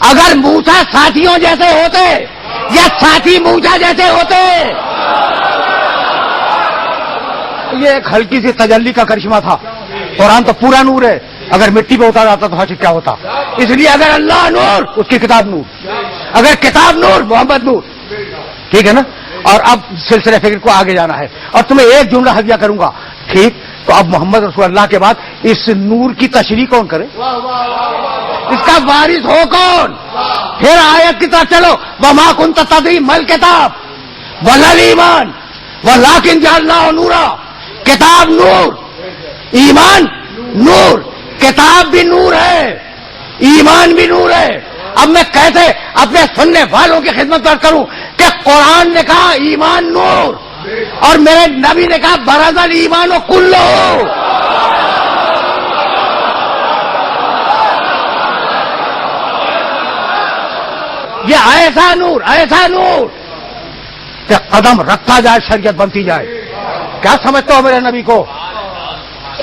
اگر موسیٰ ساتھیوں جیسے ہوتے یا ساتھی موسیٰ جیسے ہوتے، یہ ایک ہلکی سی تجلی کا کرشمہ تھا۔ قرآن تو پورا نور ہے، اگر مٹی پہ اتارا جاتا تو حشر کیا ہوتا۔ اس لیے اگر اللہ نور، اس کی کتاب نور، اگر کتاب نور، محمد نور، ٹھیک ہے نا۔ اور اب سلسلہ فکر کو آگے جانا ہے، اور تمہیں ایک جملہ ہدیہ کروں گا، ٹھیک؟ تو اب محمد رسول اللہ کے بعد اس نور کی تشریح کون کرے؟ اس کا وارث ہو کون؟ پھر آیت کی طرف چلو، وما كنت تدری ما الکتاب ولا الایمان ولکن جعلناہ نورا۔ کتاب نور، ایمان نور، کتاب بھی نور ہے، ایمان بھی نور ہے۔ اب میں کیسے اپنے سننے والوں کی خدمت کروں کہ قرآن نے کہا ایمان نور، اور میرے نبی نے کہا برز الایمان کلہ۔ یہ ایسا نور کہ قدم رکھتا جائے شریعت بنتی جائے۔ کیا سمجھتے ہو میرے نبی کو؟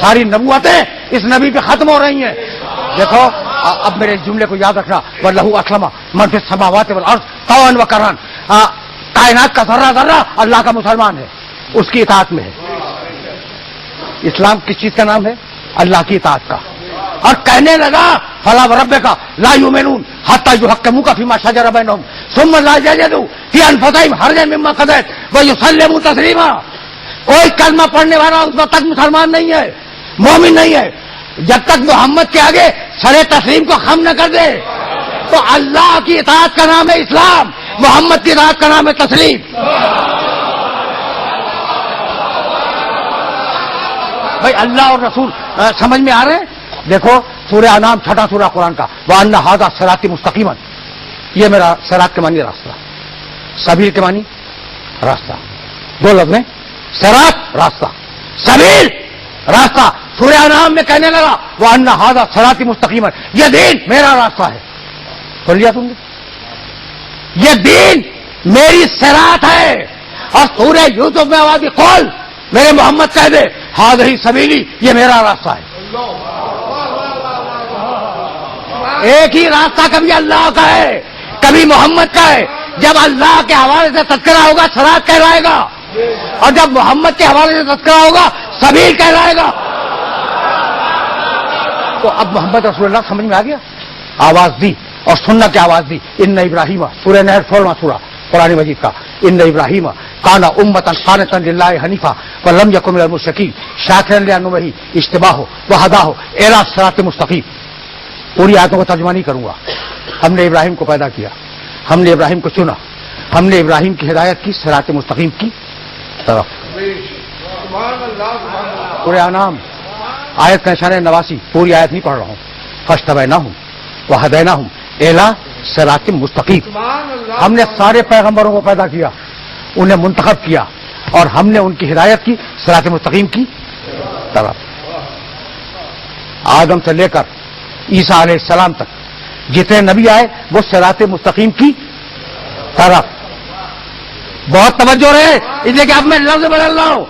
ساری نبوتیں اس نبی پہ ختم ہو رہی ہیں۔ دیکھو اب میرے جملے کو یاد رکھنا، وَلَهُ أَسْلَمَ مَنْ فِي السَّمَاوَاتِ وَالْأَرْضِ طَوْعًا وَكَرْهًا۔ کائنات کا ذرہ ذرہ اللہ کا مسلمان ہے، اس کی اطاعت میں ہے۔ اسلام کس چیز کا نام ہے؟ اللہ کی اطاعت کا۔ اور کہنے لگا فَلَا وَرَبِّكَ لَا يُؤْمِنُونَ حَتَّى يُحَكِّمُوكَ فِيمَا شَجَرَ بَيْنَهُمْ ثُمَّ لَا يَجِدُوا فِي أَنفُسِهِمْ حَرَجًا مِّمَّا قَضَيْتَ وَيُسَلِّمُوا تَسْلِيمًا۔ کوئی کلمہ پڑھنے والا اس وقت تک مسلمان نہیں ہے، مومن نہیں ہے، جب تک محمد کے آگے سر تسلیم کو خم نہ کر دے۔ تو اللہ کی اطاعت کا نام ہے اسلام، محمد کی اطاعت کا نام ہے تسلیم۔ بھائی اللہ اور رسول سمجھ میں آ رہے ہیں؟ دیکھو سورہ انعام چھٹا سورہ قرآن کا، وَأَنَّ هَذَا صِرَاطِي مُسْتَقِيمًا، یہ میرا صراط کے معنی راستہ، سبیل کے معنی راستہ، دو لفظ میں، صراط راستہ، سبیل راستہ۔ سورہ انعام میں کہنے لگا وَأَنَّ هَذَا صِرَاطِي مُسْتَقِيمًا، یہ دین میرا راستہ ہے۔ سن لیا تم نے؟ یہ دین میری صراط ہے۔ اور سورہ یوسف میں آواز قول، میرے محمد کہہ دے ہذہ سبیلی، یہ میرا راستہ ہے۔ ایک ہی راستہ کبھی اللہ کا ہے، کبھی محمد کا ہے۔ جب اللہ کے حوالے سے تذکرہ ہوگا صراط کہلائے گا، اور جب محمد کے حوالے سے تذکرہ ہوگا سبیل کہلائے گا۔ تو اب محمد رسول اللہ سمجھ میں آ گیا، آواز دی اور سنت کی آواز دی۔ ان ابراہیم، سورہ نحل 16واں سورہ قرآن مجید کا، ان ابراہیم کان امۃ قانتا للہ حنیفا ولم یکن من المشرکین شاکرا لانعمہ اجتباہ وہداہ الی صراط مستقیم۔ پوری آیتوں کا ترجمہ نہیں کروں گا۔ ہم نے ابراہیم کو پیدا کیا، ہم نے ابراہیم کو چنا، ہم نے ابراہیم کی ہدایت کی صراط مستقیم کی طرف۔ سورہ انعام آیت کا نشان 89، پوری آیت نہیں پڑھ رہا ہوں۔ فاجتبیناہم وہدیناہم الی صراط مستقیم۔ ہم نے سارے پیغمبروں کو پیدا کیا، انہیں منتخب کیا، اور ہم نے ان کی ہدایت کی صراط مستقیم کی طرف۔ آدم سے لے کر عیسیٰ علیہ السلام تک جتنے نبی آئے وہ صراط مستقیم کی طرف۔ بہت توجہ رہے، اس لیے کہ اب میں لفظ بدل رہا ہوں۔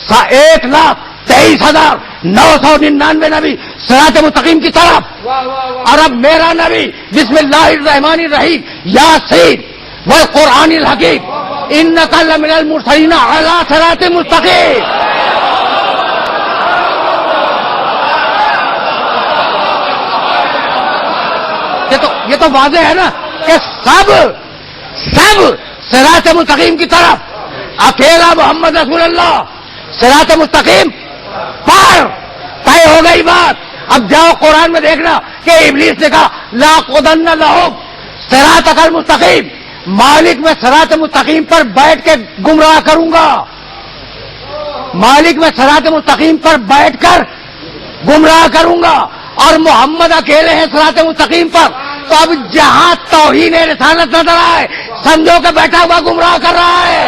1,23,999 نبی صراط مستقیم کی طرف، اور اب میرا نبی بسم اللہ الرحمن الرحیم یاسین والقرآن الحکیم انک لمن المرسلین علی صراط مستقیم۔ یہ تو واضح ہے نا کہ سب صراط مستقیم کی طرف، اکیلا محمد رسول اللہ صراط مستقیم پر طے ہو گئی بات۔ اب جاؤ قرآن میں دیکھنا کہ ابلیس نے کہا لاقعدن لہم صراطک المستقیم، مالک میں صراط مستقیم پر بیٹھ کے گمراہ کروں گا، مالک میں صراط مستقیم پر بیٹھ کر گمراہ کروں گا، اور محمد اکیلے ہیں صراط مستقیم پر۔ تو اب جہاں توہین رسالت نظر آئے سمجھو کہ بیٹھا ہوا گمراہ کر رہا ہے۔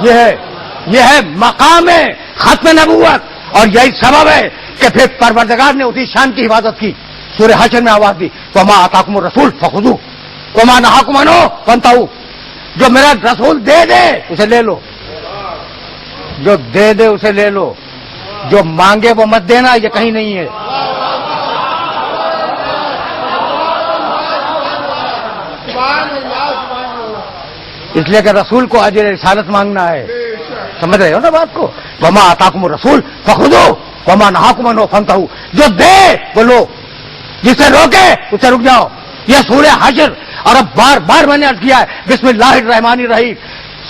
یہ ہے مقام ختم نبوت، اور یہی سبب ہے کہ پھر پروردگار نے اسی شان کی حفاظت کی. سورہ حشر میں آواز دی وما آتاکم الرسول فخذوہ وما نہاکم عنہ فانتہوا. جو میرا رسول دے دے اسے لے لو، جو دے دے اسے لے لو، جو مانگے وہ مت دینا، یہ کہیں نہیں ہے. اس لیے کہ رسول کو اجر رسالت مانگنا ہے. سمجھ رہے ہو نا بات کو؟ وما آتاکم الرسول فخذوہ وما نہاکم عنہ فانتہوا. جو دے وہ لو، جسے روکے اسے رک جاؤ. یہ سورہ حشر، اور اب بار بار میں نے عرض کیا ہے بسم اللہ الرحمن الرحیم،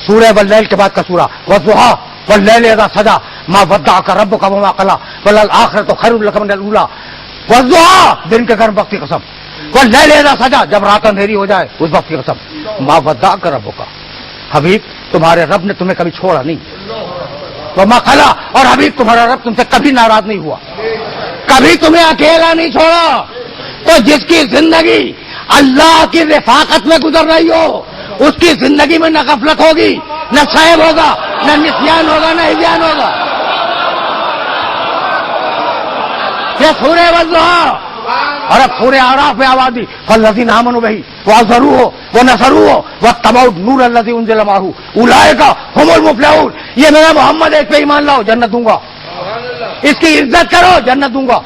سورہ واللیل کے بعد کا سورہ والضحیٰ واللیل اذا سجی ما ودعک ربک وما قلی وللآخرۃ خیر لک من الاولی والضحیٰ، دن کے گرم وقت کی قسم، واللیل اذا سجی، جب رات اندھیری ہو جائے اس وقت کی قسم، ما ودعک ربک، حبیب تمہارے رب نے تمہیں کبھی چھوڑا نہیں، وما قلی، اور حبیب تمہارا رب تم سے کبھی ناراض نہیں ہوا، کبھی تمہیں اکیلا نہیں چھوڑا. تو جس کی زندگی اللہ کی رفاقت میں گزر رہی ہو اس کی زندگی میں نہ غفلت ہوگی، نہ صحب ہوگا، نہ نسیان ہوگا، نہ ہذیان ہوگا. یہ سورہ والضحیٰ. اور اب سورہ اعراف میں آواز دی فالذین آمنوا بہ وعزروہ ونصروہ واتبعوا النور الذی انزل معہ اولئک هم المفلحون. یہ میرا محمد ایک پہ ایمان لاؤ جنت دوں گا، اس کی عزت کرو جنت دوں گا.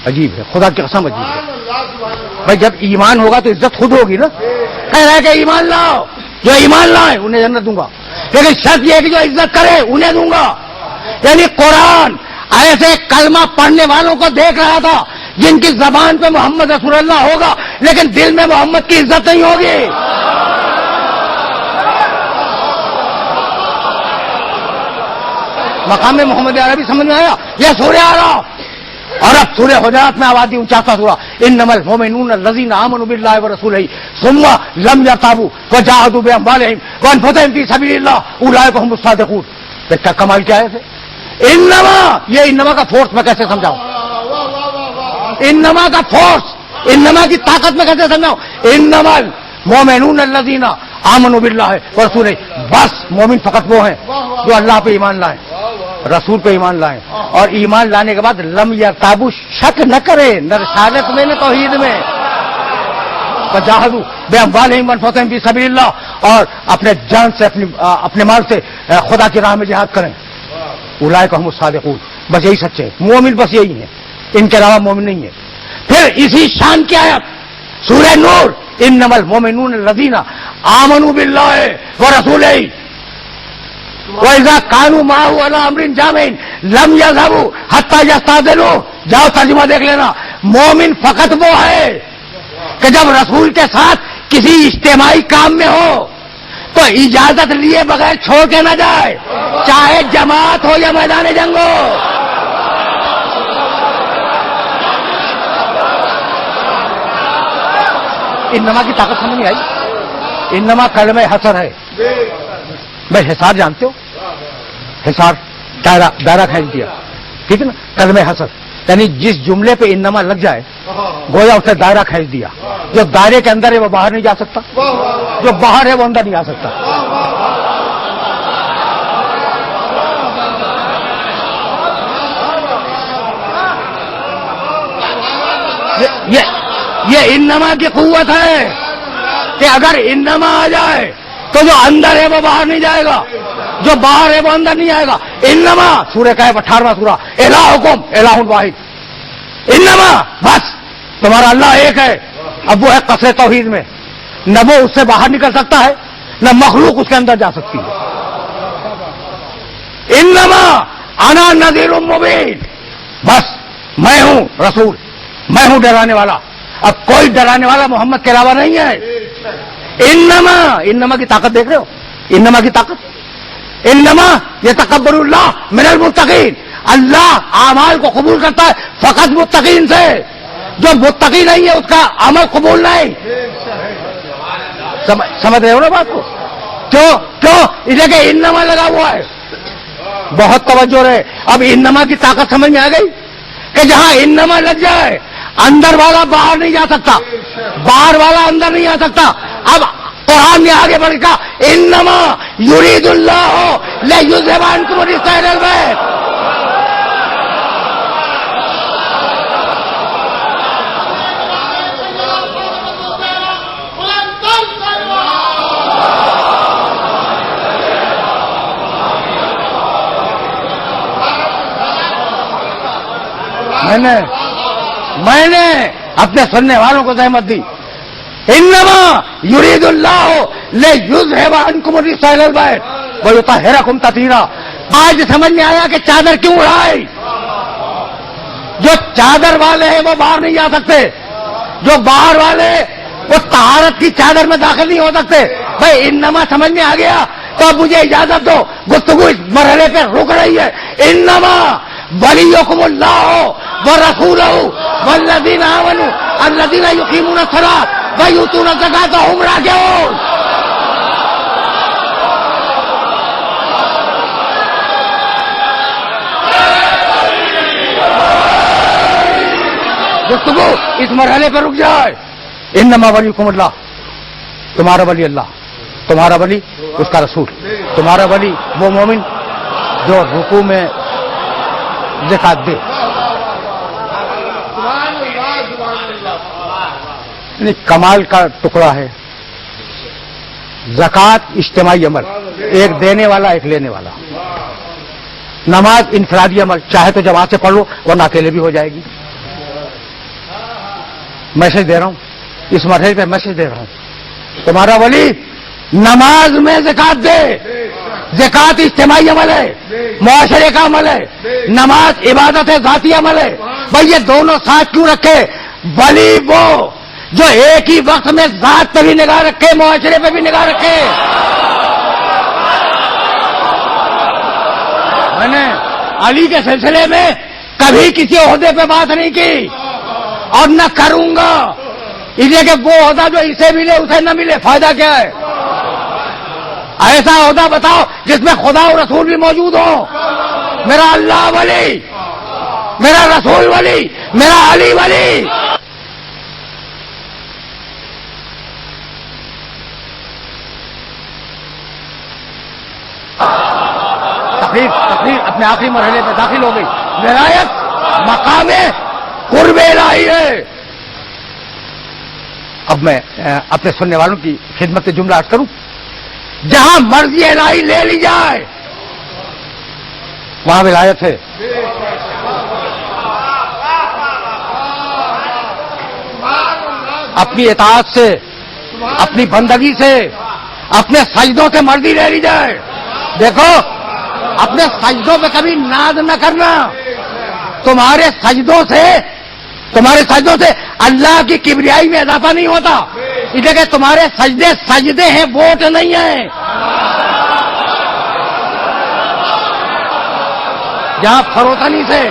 عجیب ہے، خدا کی قسم عجیب ہے. بھائی جب ایمان ہوگا تو عزت خود ہوگی نا. کہہ رہا ہے کہ ایمان لاؤ، جو ایمان لائے انہیں جنت دوں گا، لیکن شرط یہ ہے کہ جو عزت کرے انہیں دوں گا. یعنی قرآن ایسے کلمہ پڑھنے والوں کو دیکھ رہا تھا جن کی زبان پہ محمد رسول اللہ ہوگا لیکن دل میں محمد کی عزت نہیں ہوگی. مقام محمد عربی سمجھ میں آیا؟ یہ سورہ اعراف. اور اب سورہ حجرات میں آواز دی 49واں سورہ انما المؤمنون الذین آمنوا باللہ ورسولہ ثم لم یرتابوا وجاہدوا باموالہم وانفسہم فی سبیل اللہ اولئک هم الصادقون. کیا کمال کیا ہے؟ انما، یہ انما کا فورس میں کیسے سمجھاؤں؟ انما کا فورس، انما کی طاقت میں کیسے سمجھاؤں؟ انما المؤمنون الذین آمنوا باللہ ورسولہ، بس مومن فقط وہ ہیں جو اللہ پہ ایمان لائیں، رسول پہ ایمان لائیں، اور ایمان لانے کے بعد لم یرتابوا، شک نہ کرے، نہ رسالت میں نہ توحید میں، وجاہدوا باموالہم وانفسہم فی سبیل اللہ، اور اپنے جان سے اپنے مال سے خدا کی راہ میں جہاد کریں. اولئک هم الصادقون، بس یہی سچے ہیں مومن، بس یہی ہیں، ان کے علاوہ مومن نہیں ہے. پھر اسی شان کی آیت سورہ نور انما المؤمنون الذین آمنوا باللہ ورسولہ وَإِذَا كَانُوا مَعَهُ عَلَىٰ أَمْرٍ جَامِعٍ لَمْ يَذْهَبُوا حَتَّىٰ يَسْتَأْذِنُوهُ. جاؤ ترجمہ دیکھ لینا. مومن فقط وہ ہے کہ جب رسول کے ساتھ کسی اجتماعی کام میں ہو تو اجازت لیے بغیر چھوڑ کے نہ جائے، چاہے جماعت ہو یا میدان جنگ ہو. انما کی طاقت سمجھ نہیں آئی؟ انما کلمہ حصر ہے. بھائی حصار جانتے ہو؟ حصار دائرہ کھینچ دیا، ٹھیک ہے نا؟ کلمہ حصر یعنی جس جملے پہ انما لگ جائے گویا اسے دائرہ کھینچ دیا. جو دائرے کے اندر ہے وہ باہر نہیں جا سکتا، جو باہر ہے وہ اندر نہیں آ سکتا. یہ انما کی قوت ہے کہ اگر انما آ جائے تو جو اندر ہے وہ باہر نہیں جائے گا، جو باہر ہے وہ اندر نہیں آئے گا. انما سورہ کہف 18واں سورہ الہکم الہ واحد. انما بس تمہارا اللہ ایک ہے. اب وہ ہے قصر توحید میں، نہ وہ اس سے باہر نکل سکتا ہے نہ مخلوق اس کے اندر جا سکتی ہے. انما انا نذیر مبین، بس میں ہوں رسول، میں ہوں ڈرانے والا. اب کوئی ڈرانے والا محمد کے علاوہ نہیں ہے. انما کی طاقت دیکھ رہے ہو؟ انما کی طاقت. انما یتقبل اللہ من المتقین، اللہ اعمال کو قبول کرتا ہے فقط متقین سے. جو متقی نہیں ہے اس کا عمل قبول نہیں. سمجھ رہے ہو نا بات کو؟ کیوں؟ اس لیے کہ انما لگا ہوا ہے. بہت توجہ رہے. اب انما کی طاقت سمجھ میں آ گئی کہ جہاں انما لگ جائے اندر والا باہر نہیں جا سکتا، باہر والا اندر نہیں آ سکتا. اب قرآن سامنے آگے بڑھ کر انما یرید اللہ لیذھب عنکم الرجس اہل البیت. میں نے اپنے سننے والوں کو زحمت دی. انما یرید اللہ لیذھب عنکم الرجس اہل البیت ویطہرکم تطہیرا. آج سمجھ میں آیا کہ چادر کیوں اڑائی. جو چادر والے ہیں وہ باہر نہیں جا سکتے, جو باہر والے وہ طہارت کی چادر میں داخل نہیں ہو سکتے. بھائی انما سمجھ میں آ گیا تو اب مجھے اجازت دو, گفتگو اس مرحلے پہ رک رہی ہے. انما ولیکم اللہ ورسولہ والذین آمنوا الذین یقیمون الصلاۃ ویؤتون الزکاۃ وہم راکعون. گفتگو اس مرحلے پہ رک جائے. انما ولیکم اللہ, تمہارا ولی اللہ, تمہارا ولی اس کا رسول, تمہارا ولی وہ مومن جو رکوع میں زکات دے. کمال کا ٹکڑا ہے زکات. اجتماعی عمل, ایک دینے والا ایک لینے والا. نماز انفرادی عمل, چاہے تو جماعت سے پڑھ لو ورنہ اکیلے بھی ہو جائے گی. میسج دے رہا ہوں, اس مرحلے پہ میسج دے رہا ہوں. تمہارا ولی نماز میں زکات دے. زکات اجتماعی عمل ہے, معاشرے کا عمل ہے. نماز عبادت ہے, ذاتی عمل ہے. بھائی یہ دونوں ساتھ کیوں رکھے؟ ولی وہ جو ایک ہی وقت میں ذات پہ بھی نگاہ رکھے, معاشرے پہ بھی نگاہ رکھے. میں نے علی کے سلسلے میں کبھی کسی عہدے پہ بات نہیں کی اور نہ کروں گا. اس لیے کہ وہ عہدہ جو اسے ملے اسے نہ ملے, فائدہ کیا ہے؟ ایسا عہدہ بتاؤ جس میں خدا اور رسول بھی موجود ہوں. میرا اللہ ولی, میرا رسول ولی, میرا علی ولی. تقریر اپنے آخری مرحلے پہ داخل ہو گئی. ولایت مقام قرب الہی ہے. اب میں اپنے سننے والوں کی خدمت سے جملہ عرض کروں. جہاں مرضی الہی لے لی جائے وہاں ولایت ہے. اپنی اطاعت سے, اپنی بندگی سے, اپنے سجدوں سے مرضی لے لی جائے. دیکھو اپنے سجدوں پہ کبھی ناز نہ کرنا. تمہارے سجدوں سے اللہ کی کبریائی میں اضافہ نہیں ہوتا. اس لیے کہ تمہارے سجدے ہیں, ووٹ نہیں ہیں. جہاں فروتنی سے,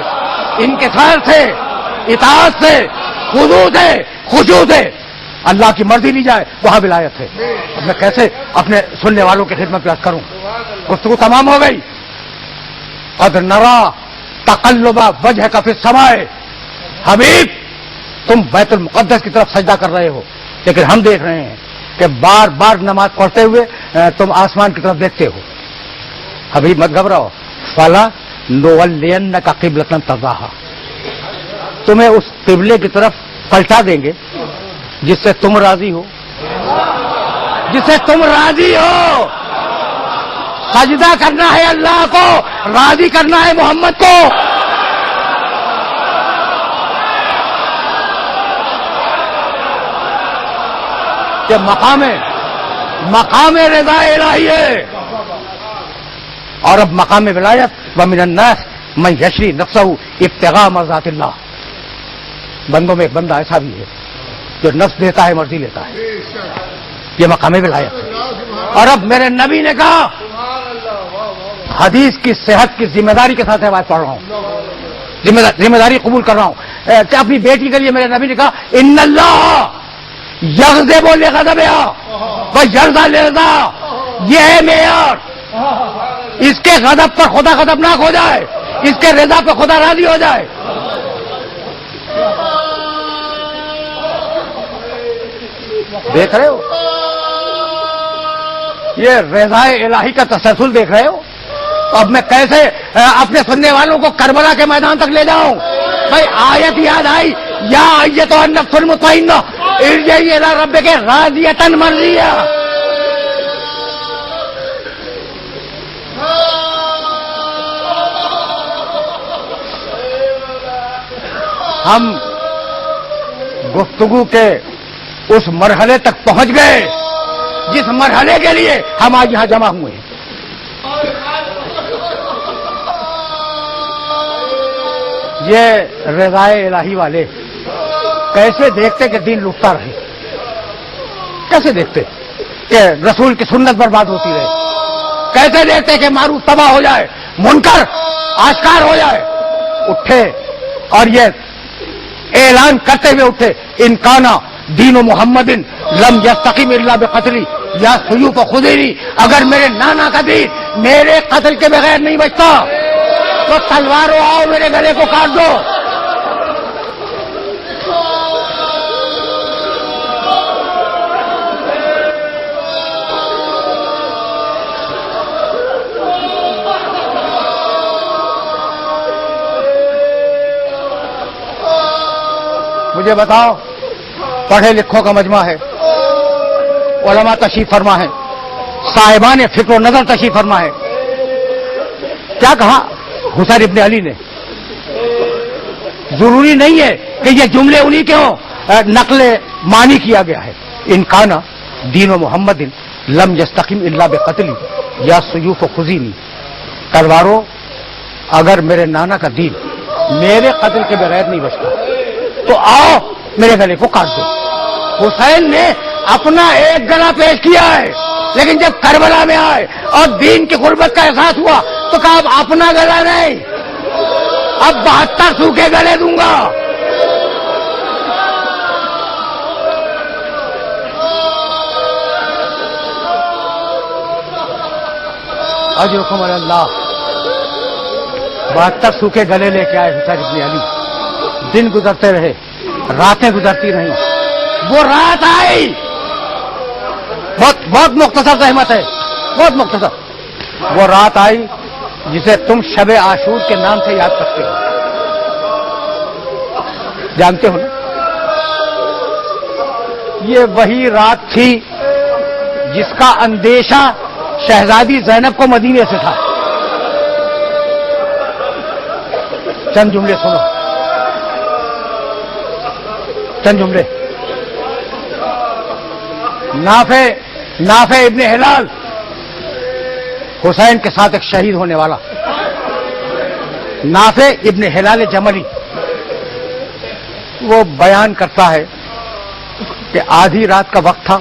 انکسار سے, اطاعت سے, خضوع سے, خشوع سے اللہ کی مرضی لی جائے وہاں ولایت ہے. اب میں کیسے اپنے سننے والوں کی خدمت پیش کروں؟ گفتگو تمام ہو گئی. قد نرا تقلب وجهك فی السماء. حبیب تم بیت المقدس کی طرف سجدہ کر رہے ہو, لیکن ہم دیکھ رہے ہیں کہ بار بار نماز پڑھتے ہوئے تم آسمان کی طرف دیکھتے ہو. حبیب مت گھبراؤ. فلا نولینک قبلۃ ترضاها, تمہیں اس قبلے کی طرف پلٹا دیں گے جس سے تم راضی ہو, جس سے تم راضی ہو. سجدہ کرنا ہے اللہ کو, راضی کرنا ہے محمد کو. کہ مقام رضا الہی ہے. اور اب مقام ولایت ومن الناس من یشری نفسہ ابتغاء مرضات اللہ. بندوں میں ایک بندہ ایسا بھی ہے جو نفس دیتا ہے, مرضی لیتا ہے. یہ مقام ولایت ہے. اور اب میرے نبی نے کہا, حدیث کی صحت کی ذمہ داری کے ساتھ آواز پڑھ رہا ہوں, ذمہ داری قبول کر رہا ہوں. کہ اپنی بیٹی کے لیے میرے نبی نے کہا ان اللہ یغضب لغضبها ویرضى لرضاها. یہ ہے معیار. اس کے غضب پر خدا غضبناک ہو جائے, اس کے رضا پر خدا راضی ہو جائے. دیکھ رہے ہو یہ رضائے الہی کا تسلسل دیکھ رہے ہو؟ اب میں کیسے اپنے سننے والوں کو کربلا کے میدان تک لے جاؤں؟ بھائی آیت یاد آئی، یا ایتھا النفس المطمئنہ ارجعی الی ربک راضیۃ مرضیہ. ہم گفتگو کے اس مرحلے تک پہنچ گئے جس مرحلے کے لیے ہم آج یہاں جمع ہوئے ہیں. یہ رضائے الہی والے کیسے دیکھتے کہ دین لٹتا رہے؟ کیسے دیکھتے کہ رسول کی سنت برباد ہوتی رہے؟ کیسے دیکھتے کہ معروف تباہ ہو جائے، منکر آشکار ہو جائے؟ اٹھے اور یہ اعلان کرتے ہوئے اٹھے، ان کانا دین و محمد لم یستقیم الا بقتلی یا سیوف خضیری، اگر میرے نانا کا دین میرے قتل کے بغیر نہیں بچتا تو تلواروں آؤ میرے گلے کو کاٹ دو. مجھے بتاؤ، پڑھے لکھوں کا مجمع ہے، علماء تشریف فرما ہے، صاحبان فکر و نظر تشریف فرما ہے. کیا کہا حسین ابن علی نے؟ ضروری نہیں ہے کہ یہ جملے انہی کے ہوں، نقل معنی کیا گیا ہے. ان کانا دین و محمد لم یستقیم الا بقتلی یا سیوف خضیری، تلواروں اگر میرے نانا کا دین میرے قتل کے بغیر نہیں بچتا تو آؤ میرے گلے کو کاٹ دو. حسین نے اپنا ایک گلا پیش کیا ہے، لیکن جب کربلا میں آئے اور دین کی غربت کا احساس ہوا تو کہا اب اپنا گلا نہیں، اب 72 سوکھے گلے دوں گا. اجرکم علی اللہ. 72 سوکھے گلے لے کے آئے حسین ابن علی. دن گزرتے رہے، راتیں گزرتی رہیں، وہ رات آئی. بہت مختصر زحمت ہے، بہت مختصر. وہ رات آئی جسے تم شب عاشور کے نام سے یاد کرتے ہو، جانتے ہو نا؟ یہ وہی رات تھی جس کا اندیشہ شہزادی زینب کو مدینے سے تھا. چند جملے سنو، چند جملے. نافع ابن ہلال، حسین کے ساتھ ایک شہید ہونے والا، نافع ابن ہلال جملی، وہ بیان کرتا ہے کہ آدھی رات کا وقت تھا،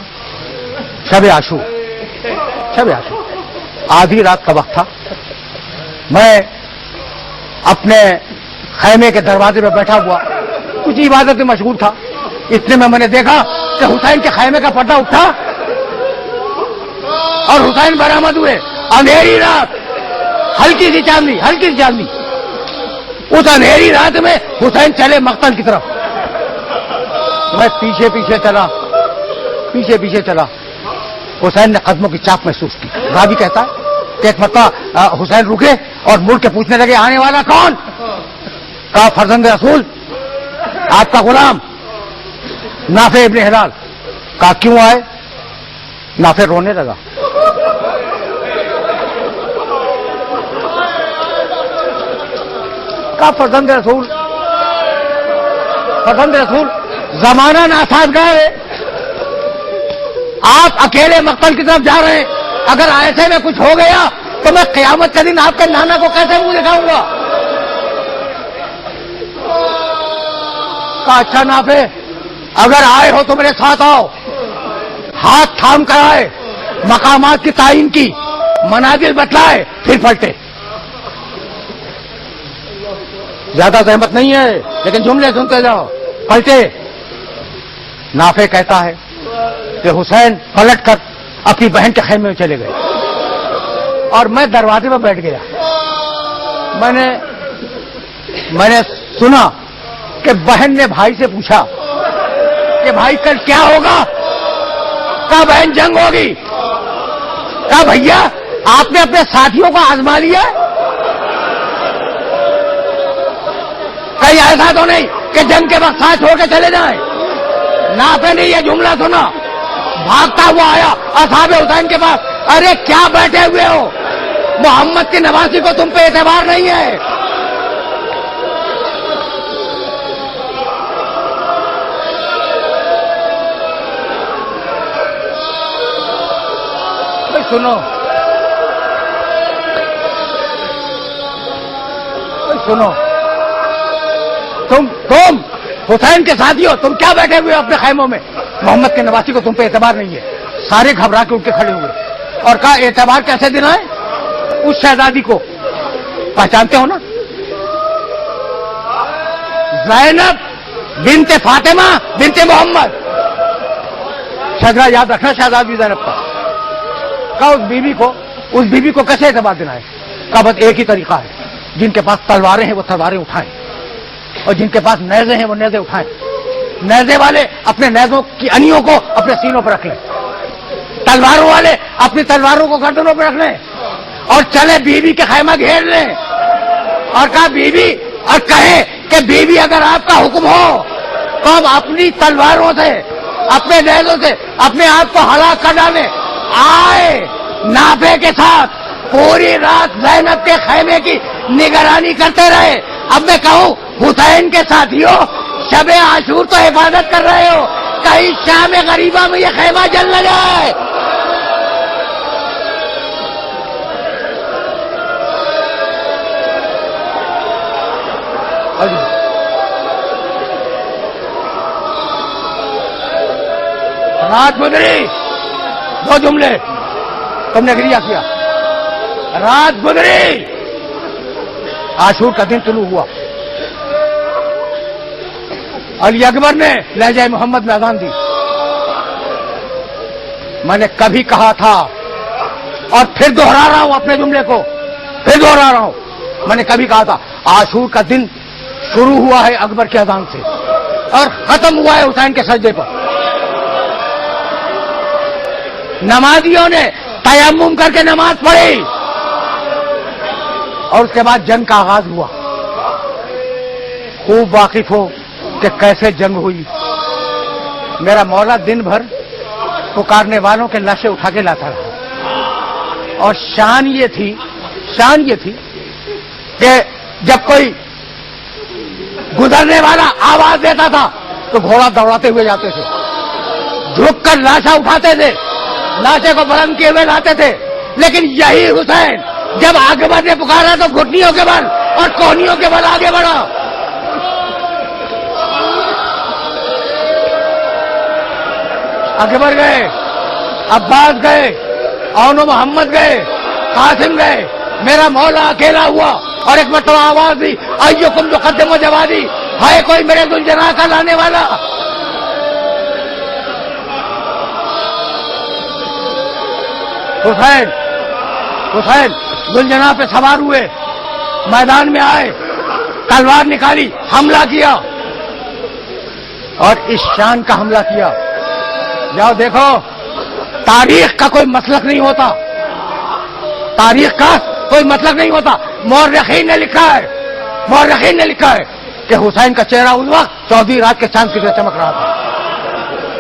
شب عاشور، آدھی رات کا وقت تھا. میں اپنے خیمے کے دروازے پہ بیٹھا ہوا کچھ عبادت میں مشغول تھا. اتنے میں نے دیکھا کہ حسین کے خیمے کا پردہ اٹھا اور حسین برآمد ہوئے. اندھیری رات، ہلکی سی چاندنی. اس اندھیری رات میں حسین چلے مقتل کی طرف. میں پیچھے چلا. حسین نے قدموں کی چاپ محسوس کی. راوی کہتا ہے کہ ایک مرتبہ حسین رکے اور مڑ کے پوچھنے لگے آنے والا کون؟ کہا فرزند رسول، آپ کا غلام نافع ابن ہلال. کہا کیوں آئے؟ نافع رونے لگا. کہا فرزند رسول زمانہ ناسازگار ہے، آپ اکیلے مقتل کی طرف جا رہے ہیں، اگر ایسے میں کچھ ہو گیا تو میں قیامت کے دن آپ کے نانا کو کیسے منہ دکھاؤں گا؟ کہا اچھا نافع، اگر آئے ہو تو میرے ساتھ آؤ. ہاتھ تھام کر آئے، مقامات کی تعین کی، منازل بتلائے، پھر پلٹے. زیادہ زحمت نہیں ہے لیکن جملے سنتے جاؤ. پلٹے. نافع کہتا ہے کہ حسین پلٹ کر اپنی بہن کے خیمے میں چلے گئے اور میں دروازے پر بیٹھ گیا. میں نے سنا کہ بہن نے بھائی سے پوچھا کہ بھائی کل کیا ہوگا؟ کہا بہن جنگ ہوگی. کہا بھیا آپ نے اپنے ساتھیوں کو آزما لیا؟ کہیں ایسا تو نہیں کہ جنگ کے وقت ساتھ چھوڑ کے چلے جائیں؟ نافع نے یہ جملہ سنا، بھاگتا ہوا آیا اصحاب حسین کے پاس، ارے کیا بیٹھے ہوئے ہو، محمد کی نواسی کو تم پہ اعتبار نہیں ہے؟ سنو سنو، تم حسین کے ساتھی ہو، تم کیا بیٹھے ہوئے ہو اپنے خیموں میں؟ محمد کے نواسی کو تم پہ اعتبار نہیں ہے۔ سارے گھبرا کے اٹھ کے کھڑے ہوئے اور کہا اعتبار کیسے دلائیں؟ اس شہزادی کو پہچانتے ہو نا، زینب بنت فاطمہ بنت محمد، شجرا یاد رکھنا شہزادی زینب کا۔ کہا اس بیوی کو کیسے اعتبار دلائیں؟ کہا بس ایک ہی طریقہ ہے، جن کے پاس تلواریں ہیں وہ تلواریں اٹھائیں، اور جن کے پاس نیزے ہیں وہ نیزے اٹھائیں۔ نیزے والے اپنے نیزوں کی انیوں کو اپنے سینوں پر رکھ لیں، تلواروں والے اپنی تلواروں کو گردنوں پر رکھ لیں، اور چلے بیوی کے خیمہ گھیر لیں، اور کہا بیوی، اور کہے کہ بیوی اگر آپ کا حکم ہو تو ہم اپنی تلواروں سے اپنے نیزوں سے اپنے آپ کو ہلاک کر ڈالیں۔ آئے نافع کے ساتھ پوری رات زینب کے خیمے کی نگرانی کرتے رہے۔ اب میں کہوں حسین کے ساتھیوں، شب عاشور تو حفاظت کر رہے ہو، کہیں شام غریبہ میں یہ خیمہ جل نہ جائے۔ رات گزری، دو جملے تم نے گریا کیا، رات گزری، عاشور کا دن طلوع ہوا، علی اکبر نے لہجہ محمد میں اذان دی۔ میں نے کبھی کہا تھا اور پھر دوہرا رہا ہوں اپنے جملے کو، پھر دوہرا رہا ہوں، میں نے کبھی کہا تھا عاشور کا دن شروع ہوا ہے اکبر کی اذان سے اور ختم ہوا ہے حسین کے سجدے پر۔ نمازیوں نے تیمم کر کے نماز پڑھی اور اس کے بعد جنگ کا آغاز ہوا۔ خوب واقف ہو کہ کیسے جنگ ہوئی۔ میرا مولا دن بھر پکارنے والوں کے لاشیں اٹھا کے لاتا رہا، اور شان یہ تھی کہ جب کوئی گزرنے والا آواز دیتا تھا تو گھوڑا دوڑاتے ہوئے جاتے تھے، جھک کر لاشیں اٹھاتے تھے، لاشیں کو بلند کیے ہوئے لاتے تھے۔ لیکن یہی حسین جب اکبر نے پکارا تو گھٹنیوں کے بل اور کوہنیوں کے بل آگے بڑھا۔ اکبر گئے، عباس گئے، اون و محمد گئے، قاسم گئے، میرا مولا اکیلا ہوا اور ایک مرتبہ آواز دی ایکم یقدم جوادی، ہے کوئی میرے ذوالجناح کا لانے والا؟ حسین ذوالجناح پہ سوار ہوئے، میدان میں آئے، تلوار نکالی، حملہ کیا اور اس شان کا حملہ کیا۔ جاؤ دیکھو، تاریخ کا کوئی مسلک نہیں ہوتا، تاریخ کا کوئی مسلک نہیں ہوتا۔ مورخین نے لکھا ہے کہ حسین کا چہرہ اس وقت چودھری رات کے چاند کی طرح چمک رہا تھا،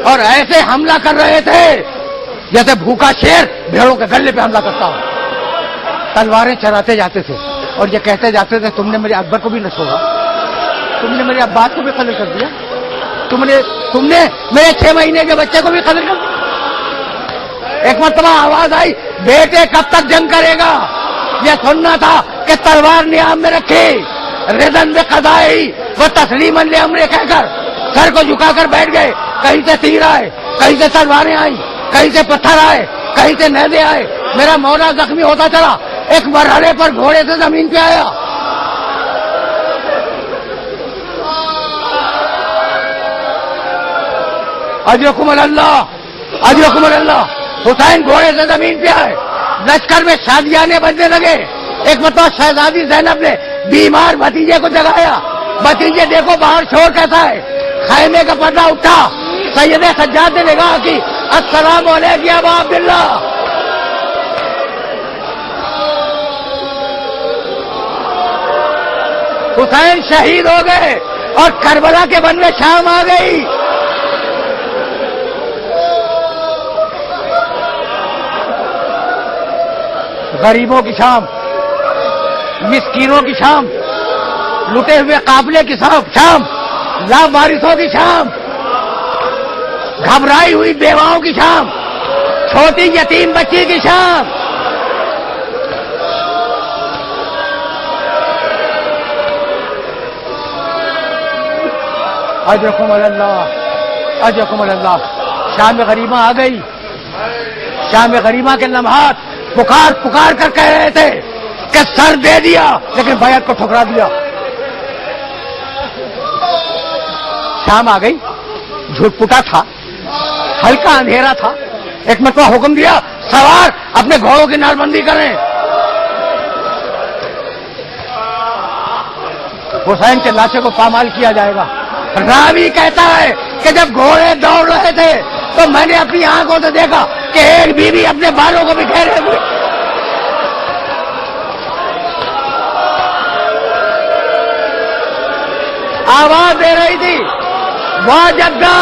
اور ایسے حملہ کر رہے تھے جیسے بھوکا شیر بھیڑوں کے گلے پہ حملہ کرتا ہو۔ تلواریں چراتے جاتے تھے اور یہ کہتے جاتے تھے تم نے میرے اکبر کو بھی نہ چھوڑا، تم نے میرے عباس کو بھی قتل کر دیا، تم نے میرے 6 مہینے کے بچے کو بھی قتل کر دیا۔ ایک مرتبہ آواز آئی بیٹے کب تک جنگ کرے گا؟ یہ سننا تھا کہ تلوار نیام میں رکھی، رضن میں قضائی وہ تسلیماً لامرے کہہ کر سر کو جھکا کر بیٹھ گئے۔ کہیں سے تیر آئے، کہیں سے تلواریں آئیں، کہیں سے پتھر آئے، کہیں سے نیزے آئے۔ میرا مولا زخمی ہوتا چلا، ایک مرحلے پر گھوڑے سے زمین پہ آیا، اجرکم اللہ، اجرکم اللہ۔ حسین گھوڑے سے زمین پہ آئے، لشکر میں شادیانے بجنے لگے۔ ایک مرتبہ شہزادی زینب نے بیمار بھتیجے کو جگایا، بھتیجے دیکھو باہر شور کیسا ہے۔ خیمے کا پردہ اٹھا، سید سجاد نے نگاہ کی، السلام علیکم یا ابا عبداللہ۔ حسین شہید ہو گئے اور کربلا کے بن میں شام آ گئی. غریبوں کی شام، مسکینوں کی شام، لٹے ہوئے قافلے کی شام، لاوارثوں کی شام، گھبرائی ہوئی بیواؤں کی شام، چھوٹی یتیم بچی کی شام. اجرکم اللہ، اجرکم اللہ. شام غریبہ آ گئی. شام غریبہ کے لمحات پکار پکار کر کہہ رہے تھے کہ سر دے دیا لیکن بیعت کو ٹھکرا دیا. شام آ گئی. جھوٹ پٹا تھا، ہلکا اندھیرا تھا. ایک مرتبہ حکم دیا سوار اپنے گھوڑوں کی نالبندی کریں. حسین کے لاشے کو پامال کیا جائے گا. راوی کہتا ہے کہ جب گھوڑے دوڑ رہے تھے تو میں نے اپنی آنکھوں سے دیکھا کہ ایک بیوی اپنے بالوں کو بکھیرے ہوئے آواز دے رہی تھی، واہ جدہ